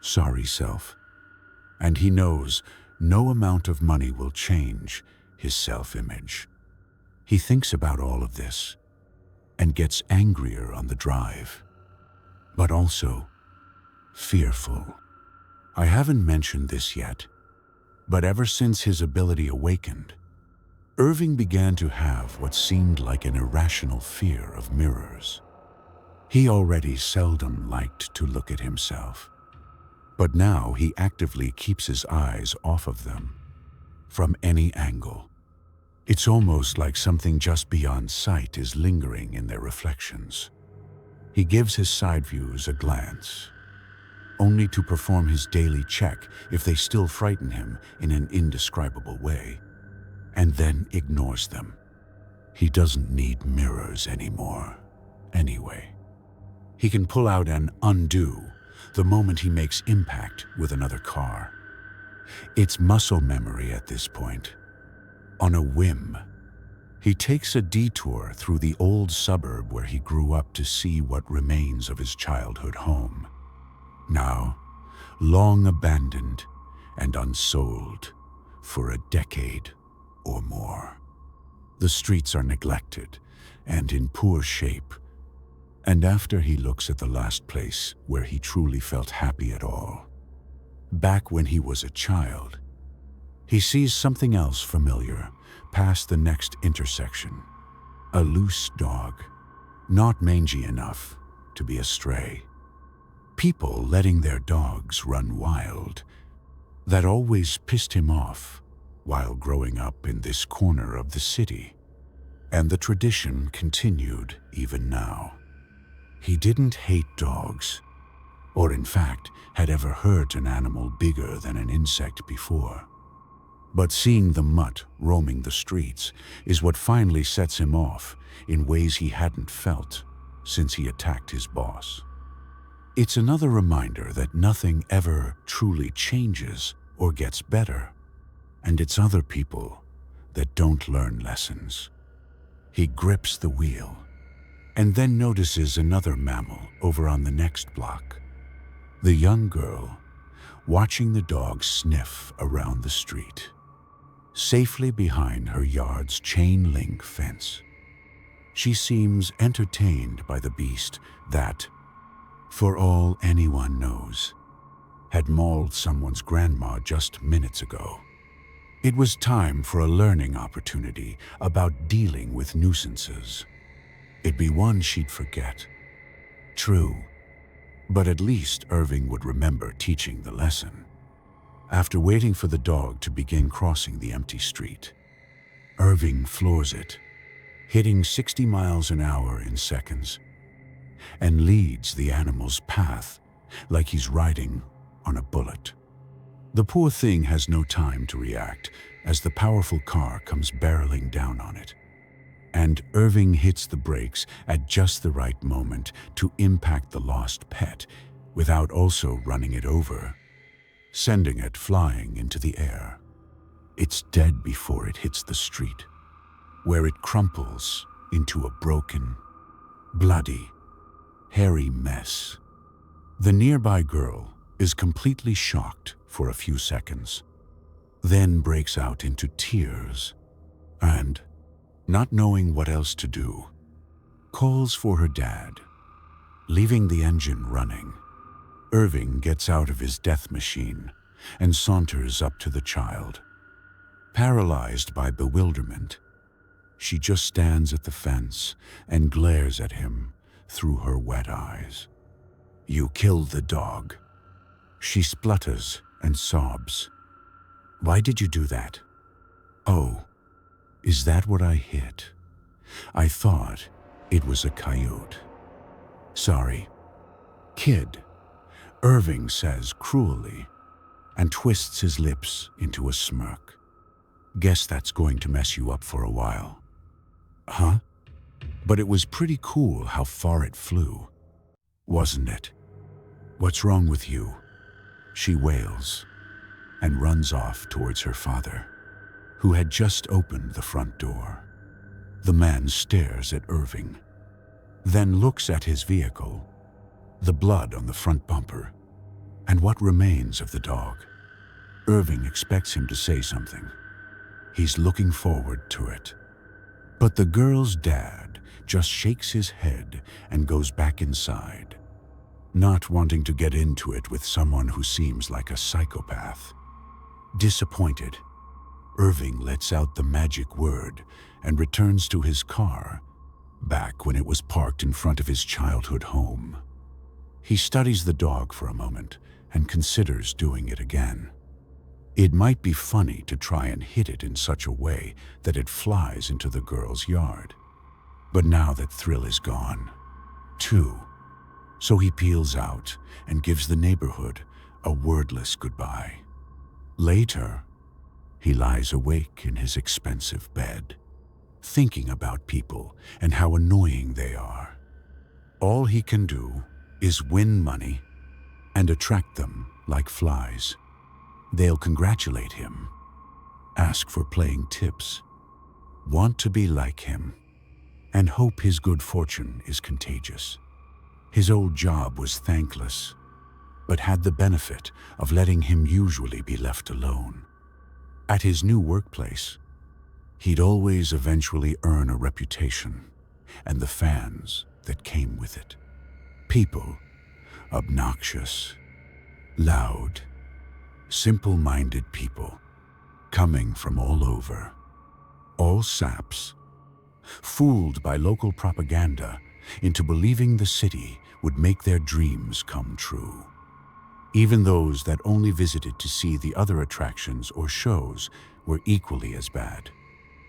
Speaker 1: sorry self, and he knows no amount of money will change his self-image. He thinks about all of this and gets angrier on the drive, but also fearful. I haven't mentioned this yet, but ever since his ability awakened, Irving began to have what seemed like an irrational fear of mirrors. He already seldom liked to look at himself, but now he actively keeps his eyes off of them, from any angle. It's almost like something just beyond sight is lingering in their reflections. He gives his side views a glance, only to perform his daily check if they still frighten him in an indescribable way, and then ignores them. He doesn't need mirrors anymore, anyway. He can pull out an undo the moment he makes impact with another car. It's muscle memory at this point. On a whim, he takes a detour through the old suburb where he grew up to see what remains of his childhood home. Now, long abandoned and unsold for a decade or more. The streets are neglected and in poor shape, and after he looks at the last place where he truly felt happy at all, back when he was a child, he sees something else familiar past the next intersection. A loose dog, not mangy enough to be a stray. People letting their dogs run wild. That always pissed him off while growing up in this corner of the city. And the tradition continued even now. He didn't hate dogs, or in fact had ever hurt an animal bigger than an insect before. But seeing the mutt roaming the streets is what finally sets him off in ways he hadn't felt since he attacked his boss. It's another reminder that nothing ever truly changes or gets better, and it's other people that don't learn lessons. He grips the wheel and then notices another mammal over on the next block. The young girl watching the dog sniff around the street, safely behind her yard's chain-link fence. She seems entertained by the beast that, for all anyone knows, had mauled someone's grandma just minutes ago. It was time for a learning opportunity about dealing with nuisances. It'd be one she'd forget. True, but at least Irving would remember teaching the lesson. After waiting for the dog to begin crossing the empty street, Irving floors it, hitting 60 miles an hour in seconds, and leads the animal's path like he's riding on a bullet. The poor thing has no time to react as the powerful car comes barreling down on it, and Irving hits the brakes at just the right moment to impact the lost pet without also running it over, sending it flying into the air. It's dead before it hits the street, where it crumples into a broken, bloody, hairy mess. The nearby girl is completely shocked for a few seconds, then breaks out into tears and, not knowing what else to do, calls for her dad. Leaving the engine running, Irving gets out of his death machine and saunters up to the child. Paralyzed by bewilderment, she just stands at the fence and glares at him through her wet eyes. "You killed the dog." She splutters and sobs. "Why did you do that?" "Oh, is that what I hit? I thought it was a coyote. Sorry." "Kid," Irving says cruelly and twists his lips into a smirk. "Guess that's going to mess you up for a while." "Huh? But it was pretty cool how far it flew, wasn't it?" "What's wrong with you?" she wails and runs off towards her father, who had just opened the front door. The man stares at Irving, then looks at his vehicle, the blood on the front bumper, and what remains of the dog. Irving expects him to say something. He's looking forward to it. But the girl's dad just shakes his head and goes back inside, not wanting to get into it with someone who seems like a psychopath. Disappointed, Irving lets out the magic word and returns to his car, back when it was parked in front of his childhood home. He studies the dog for a moment and considers doing it again. It might be funny to try and hit it in such a way that it flies into the girl's yard. But now that thrill is gone, too. So he peels out and gives the neighborhood a wordless goodbye. Later, he lies awake in his expensive bed, thinking about people and how annoying they are. All he can do is win money and attract them like flies. They'll congratulate him, ask for playing tips, want to be like him, and hope his good fortune is contagious. His old job was thankless, but had the benefit of letting him usually be left alone. At his new workplace, he'd always eventually earn a reputation and the fans that came with it. People, obnoxious, loud, simple-minded people, coming from all over, all saps, fooled by local propaganda into believing the city would make their dreams come true. Even those that only visited to see the other attractions or shows were equally as bad.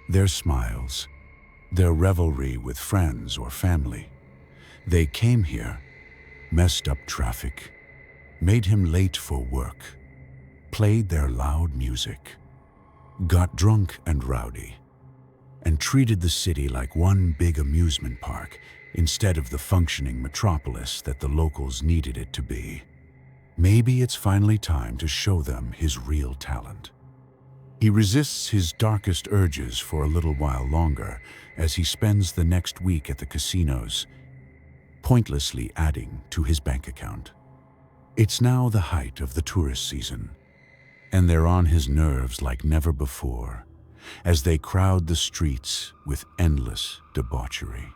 Speaker 1: Their smiles, their revelry with friends or family. They came here, messed up traffic, made him late for work, played their loud music, got drunk and rowdy, and treated the city like one big amusement park instead of the functioning metropolis that the locals needed it to be. Maybe it's finally time to show them his real talent. He resists his darkest urges for a little while longer as he spends the next week at the casinos, pointlessly adding to his bank account. It's now the height of the tourist season, and they're on his nerves like never before as they crowd the streets with endless debauchery.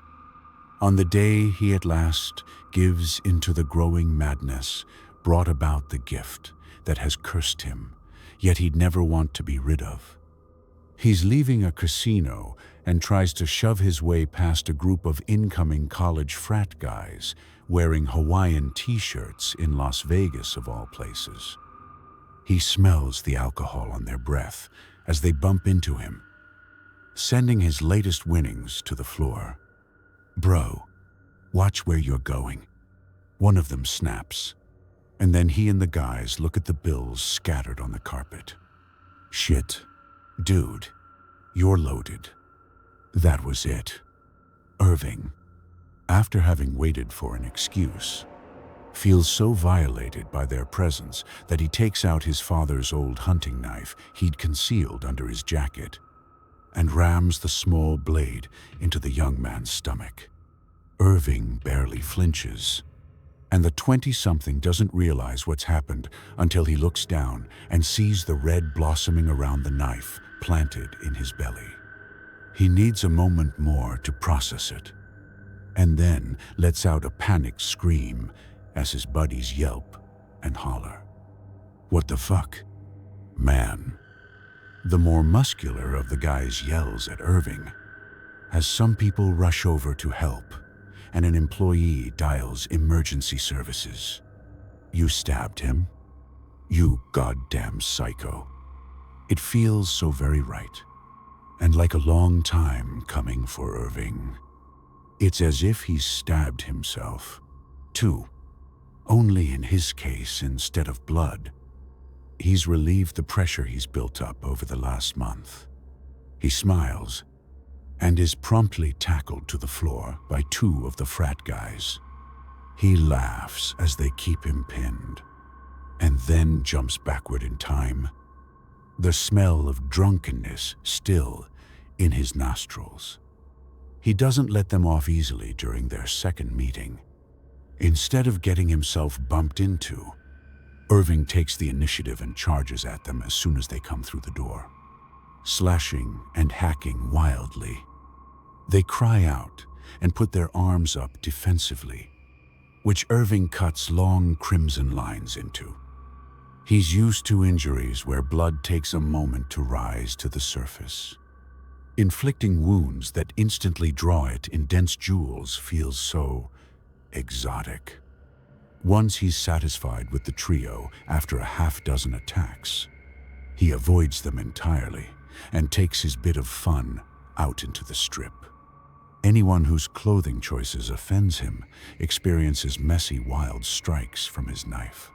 Speaker 1: On the day he at last gives into the growing madness brought about the gift that has cursed him, yet he'd never want to be rid of. He's leaving a casino and tries to shove his way past a group of incoming college frat guys wearing Hawaiian t-shirts in Las Vegas of all places. He smells the alcohol on their breath as they bump into him, sending his latest winnings to the floor. "Bro, watch where you're going," one of them snaps, and then he and the guys look at the bills scattered on the carpet. "Shit, dude, you're loaded." That was it. Irving, after having waited for an excuse, feels so violated by their presence that he takes out his father's old hunting knife he'd concealed under his jacket and rams the small blade into the young man's stomach. Irving barely flinches, and the 20-something doesn't realize what's happened until he looks down and sees the red blossoming around the knife planted in his belly. He needs a moment more to process it, and then lets out a panicked scream as his buddies yelp and holler. "What the fuck?" "Man." The more muscular of the guys yells at Irving as some people rush over to help and an employee dials emergency services. "You stabbed him? You goddamn psycho." It feels so very right, and like a long time coming for Irving. It's as if he's stabbed himself, too, only in his case instead of blood. He's relieved the pressure he's built up over the last month. He smiles and is promptly tackled to the floor by two of the frat guys. He laughs as they keep him pinned, and then jumps backward in time, the smell of drunkenness still in his nostrils. He doesn't let them off easily during their second meeting. Instead of getting himself bumped into, Irving takes the initiative and charges at them as soon as they come through the door, slashing and hacking wildly. They cry out and put their arms up defensively, which Irving cuts long crimson lines into. He's used to injuries where blood takes a moment to rise to the surface. Inflicting wounds that instantly draw it in dense jewels feels so exotic. Once he's satisfied with the trio after a half-dozen attacks, he avoids them entirely and takes his bit of fun out into the strip. Anyone whose clothing choices offends him experiences messy, wild strikes from his knife.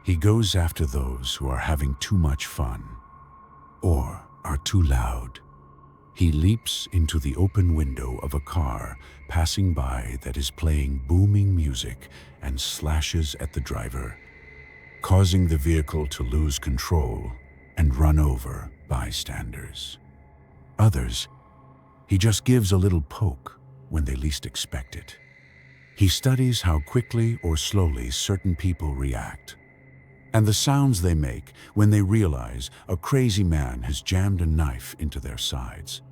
Speaker 1: He goes after those who are having too much fun or are too loud. He leaps into the open window of a car passing by that is playing booming music and slashes at the driver, causing the vehicle to lose control and run over bystanders. Others, he just gives a little poke when they least expect it. He studies how quickly or slowly certain people react, and the sounds they make when they realize a crazy man has jammed a knife into their sides.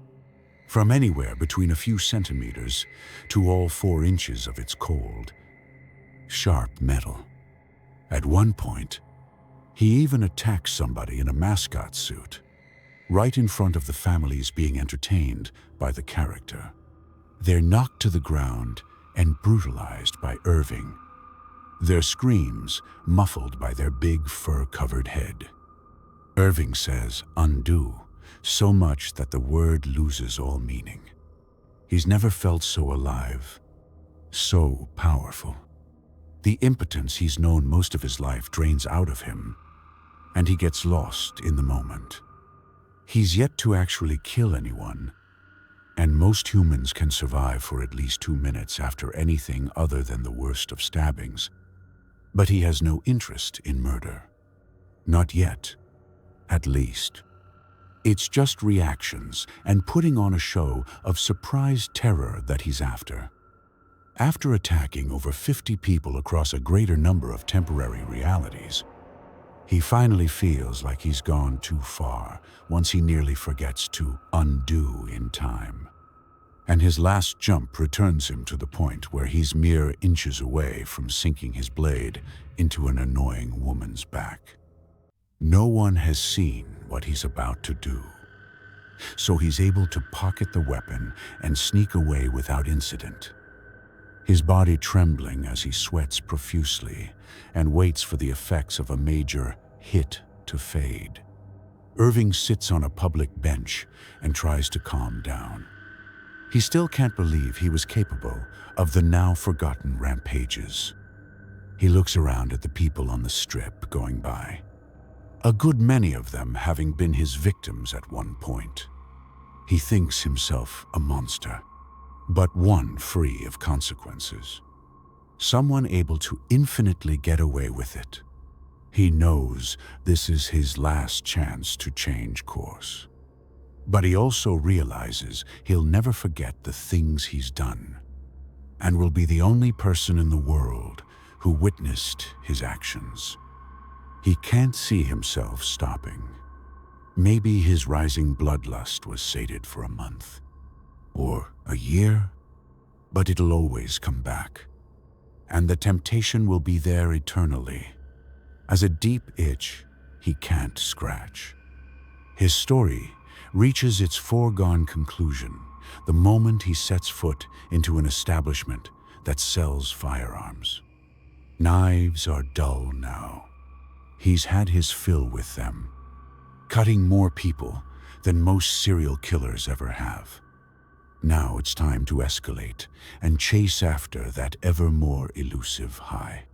Speaker 1: From anywhere between a few centimeters to all 4 inches of its cold, sharp metal. At one point, he even attacks somebody in a mascot suit, right in front of the families being entertained by the character. They're knocked to the ground and brutalized by Irving, their screams muffled by their big fur-covered head. Irving says undo so much that the word loses all meaning. He's never felt so alive, so powerful. The impotence he's known most of his life drains out of him, and he gets lost in the moment. He's yet to actually kill anyone, and most humans can survive for at least 2 minutes after anything other than the worst of stabbings. But he has no interest in murder. Not yet, at least. It's just reactions and putting on a show of surprised terror that he's after. After attacking over 50 people across a greater number of temporary realities, he finally feels like he's gone too far once he nearly forgets to undo in time. And his last jump returns him to the point where he's mere inches away from sinking his blade into an annoying woman's back. No one has seen what he's about to do, so he's able to pocket the weapon and sneak away without incident, his body trembling as he sweats profusely and waits for the effects of a major hit to fade. Irving sits on a public bench and tries to calm down. He still can't believe he was capable of the now forgotten rampages. He looks around at the people on the strip going by, a good many of them having been his victims at one point. He thinks himself a monster, but one free of consequences. Someone able to infinitely get away with it. He knows this is his last chance to change course. But he also realizes he'll never forget the things he's done, and will be the only person in the world who witnessed his actions. He can't see himself stopping. Maybe his rising bloodlust was sated for a month, or a year, but it'll always come back, and the temptation will be there eternally, as a deep itch he can't scratch. His story reaches its foregone conclusion the moment he sets foot into an establishment that sells firearms. Knives are dull now. He's had his fill with them, cutting more people than most serial killers ever have. Now it's time to escalate and chase after that ever more elusive high.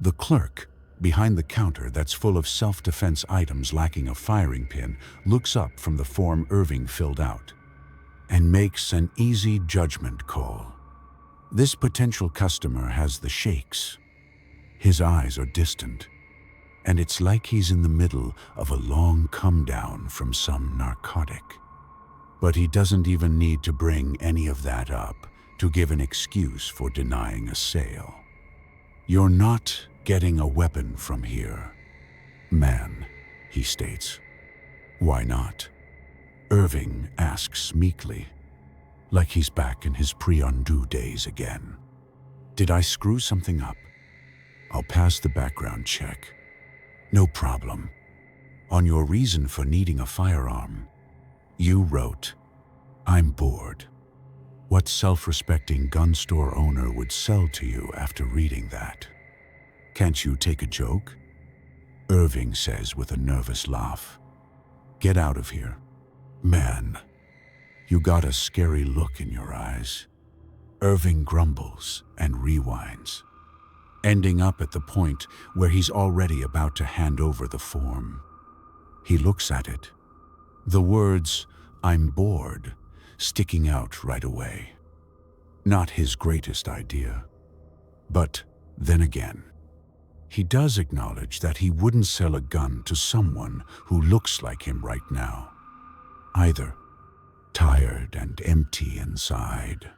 Speaker 1: The clerk behind the counter that's full of self-defense items lacking a firing pin looks up from the form Irving filled out and makes an easy judgment call. This potential customer has the shakes. His eyes are distant, and it's like he's in the middle of a long come-down from some narcotic. But he doesn't even need to bring any of that up to give an excuse for denying a sale. "You're not getting a weapon from here, man," he states. "Why not?" Irving asks meekly, like he's back in his pre-undo days again. "Did I screw something up? I'll pass the background check." "No problem. On your reason for needing a firearm, you wrote, 'I'm bored.' What self-respecting gun store owner would sell to you after reading that? Can't you take a joke?" Irving says with a nervous laugh. "Get out of here." "Man, you got a scary look in your eyes." Irving grumbles and rewinds, ending up at the point where he's already about to hand over the form. He looks at it, the words, "I'm bored," sticking out right away. Not his greatest idea. But then again, he does acknowledge that he wouldn't sell a gun to someone who looks like him right now, either, tired and empty inside.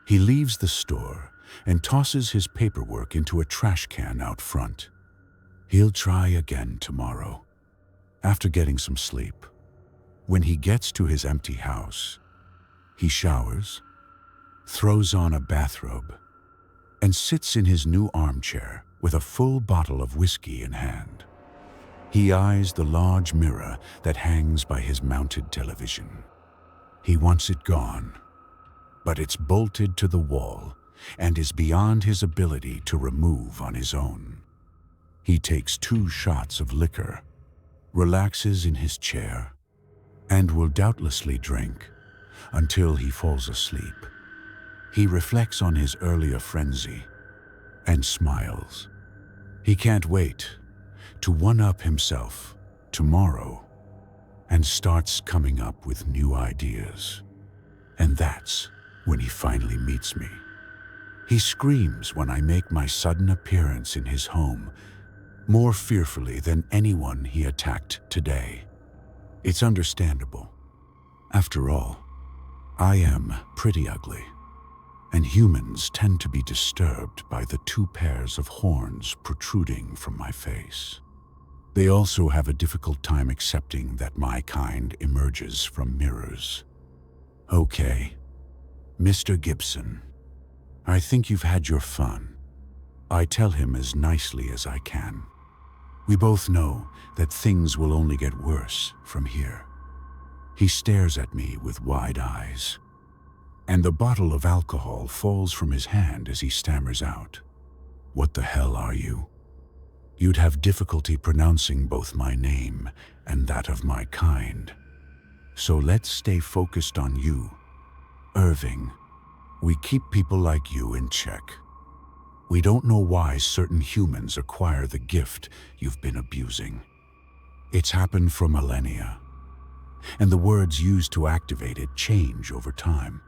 Speaker 1: He leaves the store and tosses his paperwork into a trash can out front. He'll try again tomorrow, after getting some sleep. When he gets to his empty house, he showers, throws on a bathrobe, and sits in his new armchair with a full bottle of whiskey in hand. He eyes the large mirror that hangs by his mounted television. He wants it gone, but it's bolted to the wall and is beyond his ability to remove on his own. He takes 2 shots of liquor, relaxes in his chair, and will doubtlessly drink until he falls asleep. He reflects on his earlier frenzy and smiles. He can't wait to one-up himself tomorrow and starts coming up with new ideas. And that's when he finally meets me. He screams when I make my sudden appearance in his home, more fearfully than anyone he attacked today. It's understandable. After all, I am pretty ugly, and humans tend to be disturbed by the 2 pairs of horns protruding from my face. They also have a difficult time accepting that my kind emerges from mirrors. Okay, Mr. Gibson, I think you've had your fun. I tell him as nicely as I can. We both know that things will only get worse from here. He stares at me with wide eyes, and the bottle of alcohol falls from his hand as he stammers out, "What the hell are you?" You'd have difficulty pronouncing both my name and that of my kind. So let's stay focused on you, Irving. We keep people like you in check. We don't know why certain humans acquire the gift you've been abusing. It's happened for millennia, and the words used to activate it change over time.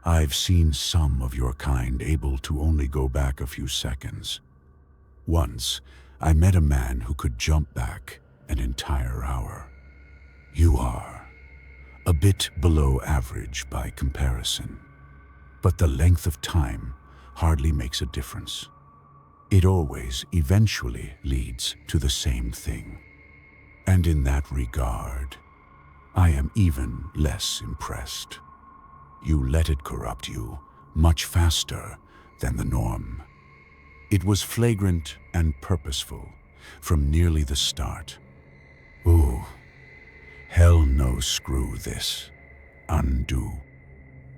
Speaker 1: I've seen some of your kind able to only go back a few seconds. Once, I met a man who could jump back an entire hour. You are a bit below average by comparison, but the length of time hardly makes a difference. It always eventually leads to the same thing. And in that regard, I am even less impressed. You let it corrupt you much faster than the norm. It was flagrant and purposeful from nearly the start. Ooh, hell no, screw this. Undo.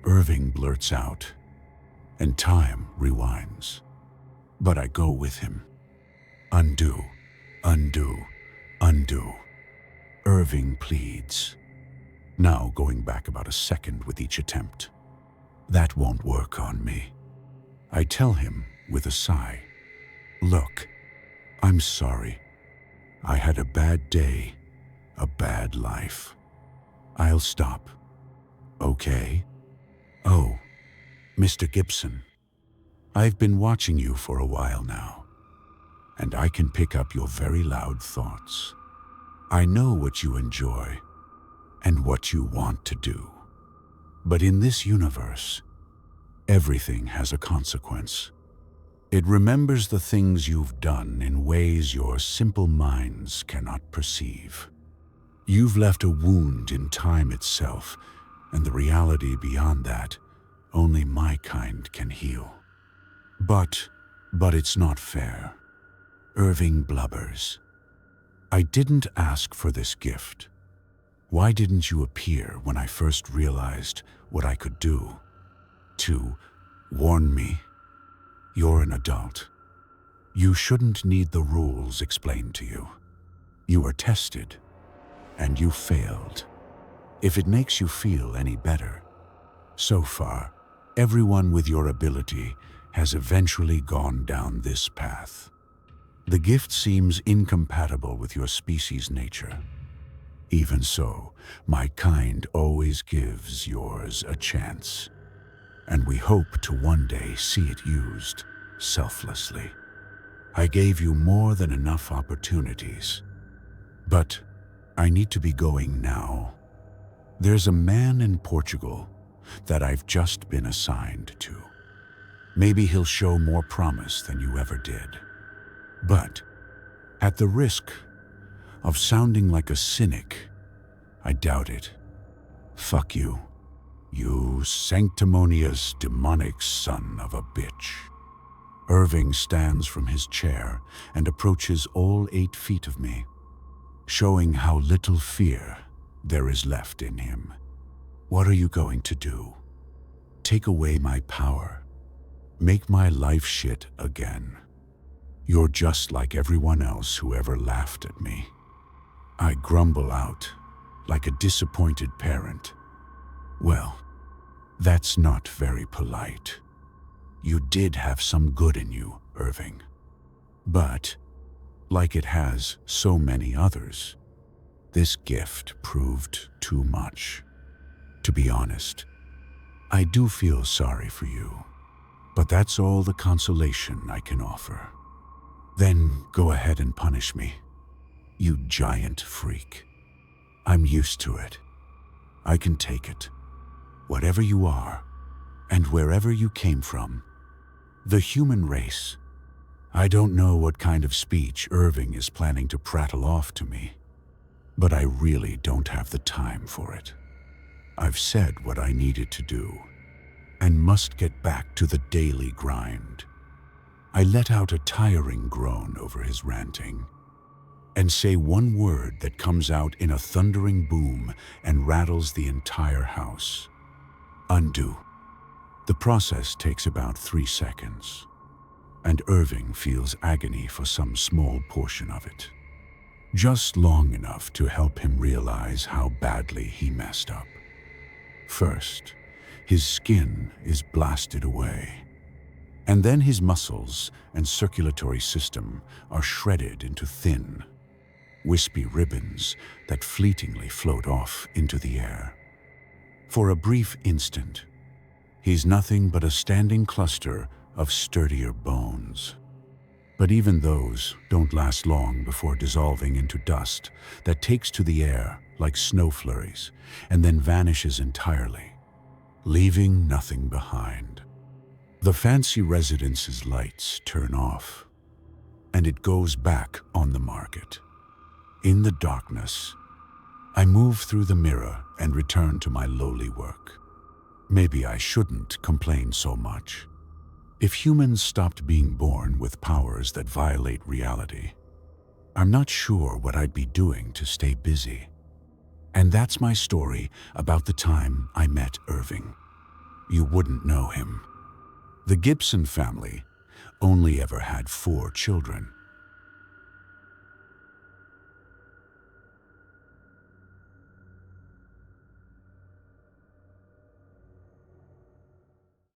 Speaker 1: Irving blurts out, and time rewinds. But I go with him. Undo, undo, undo. Irving pleads, now going back about a second with each attempt. That won't work on me. I tell him with a sigh, look, I'm sorry. I had a bad day, a bad life. I'll stop. Okay? Oh, Mr. Gibson, I've been watching you for a while now, and I can pick up your very loud thoughts. I know what you enjoy and what you want to do. But in this universe, everything has a consequence. It remembers the things you've done in ways your simple minds cannot perceive. You've left a wound in time itself, and the reality beyond that, only my kind can heal. But it's not fair. Irving blubbers. I didn't ask for this gift. Why didn't you appear when I first realized what I could do? To warn me? You're an adult. You shouldn't need the rules explained to you. You were tested, and you failed. If it makes you feel any better, so far, everyone with your ability has eventually gone down this path. The gift seems incompatible with your species' nature. Even so, my kind always gives yours a chance, and we hope to one day see it used selflessly. I gave you more than enough opportunities, but I need to be going now. There's a man in Portugal that I've just been assigned to. Maybe he'll show more promise than you ever did. But at the risk of sounding like a cynic, I doubt it. Fuck you, you sanctimonious, demonic son of a bitch. Irving stands from his chair and approaches all 8 feet of me, showing how little fear there is left in him. What are you going to do? Take away my power? Make my life shit again? You're just like everyone else who ever laughed at me. I grumble out, like a disappointed parent. Well, that's not very polite. You did have some good in you, Irving. But, like it has so many others, this gift proved too much. To be honest, I do feel sorry for you, but that's all the consolation I can offer. Then go ahead and punish me, you giant freak. I'm used to it. I can take it. Whatever you are, and wherever you came from, the human race. I don't know what kind of speech Irving is planning to prattle off to me, but I really don't have the time for it. I've said what I needed to do, and must get back to the daily grind. I let out a tiring groan over his ranting, and say one word that comes out in a thundering boom and rattles the entire house. Undo. The process takes about 3 seconds, and Irving feels agony for some small portion of it. Just long enough to help him realize how badly he messed up. First, his skin is blasted away, and then his muscles and circulatory system are shredded into thin, wispy ribbons that fleetingly float off into the air. For a brief instant, he's nothing but a standing cluster of sturdier bones. But even those don't last long before dissolving into dust that takes to the air like snow flurries and then vanishes entirely, leaving nothing behind. The fancy residence's lights turn off, and it goes back on the market. In the darkness, I move through the mirror and return to my lowly work. Maybe I shouldn't complain so much. If humans stopped being born with powers that violate reality, I'm not sure what I'd be doing to stay busy. And that's my story about the time I met Irving. You wouldn't know him. The Gibson family only ever had 4 children.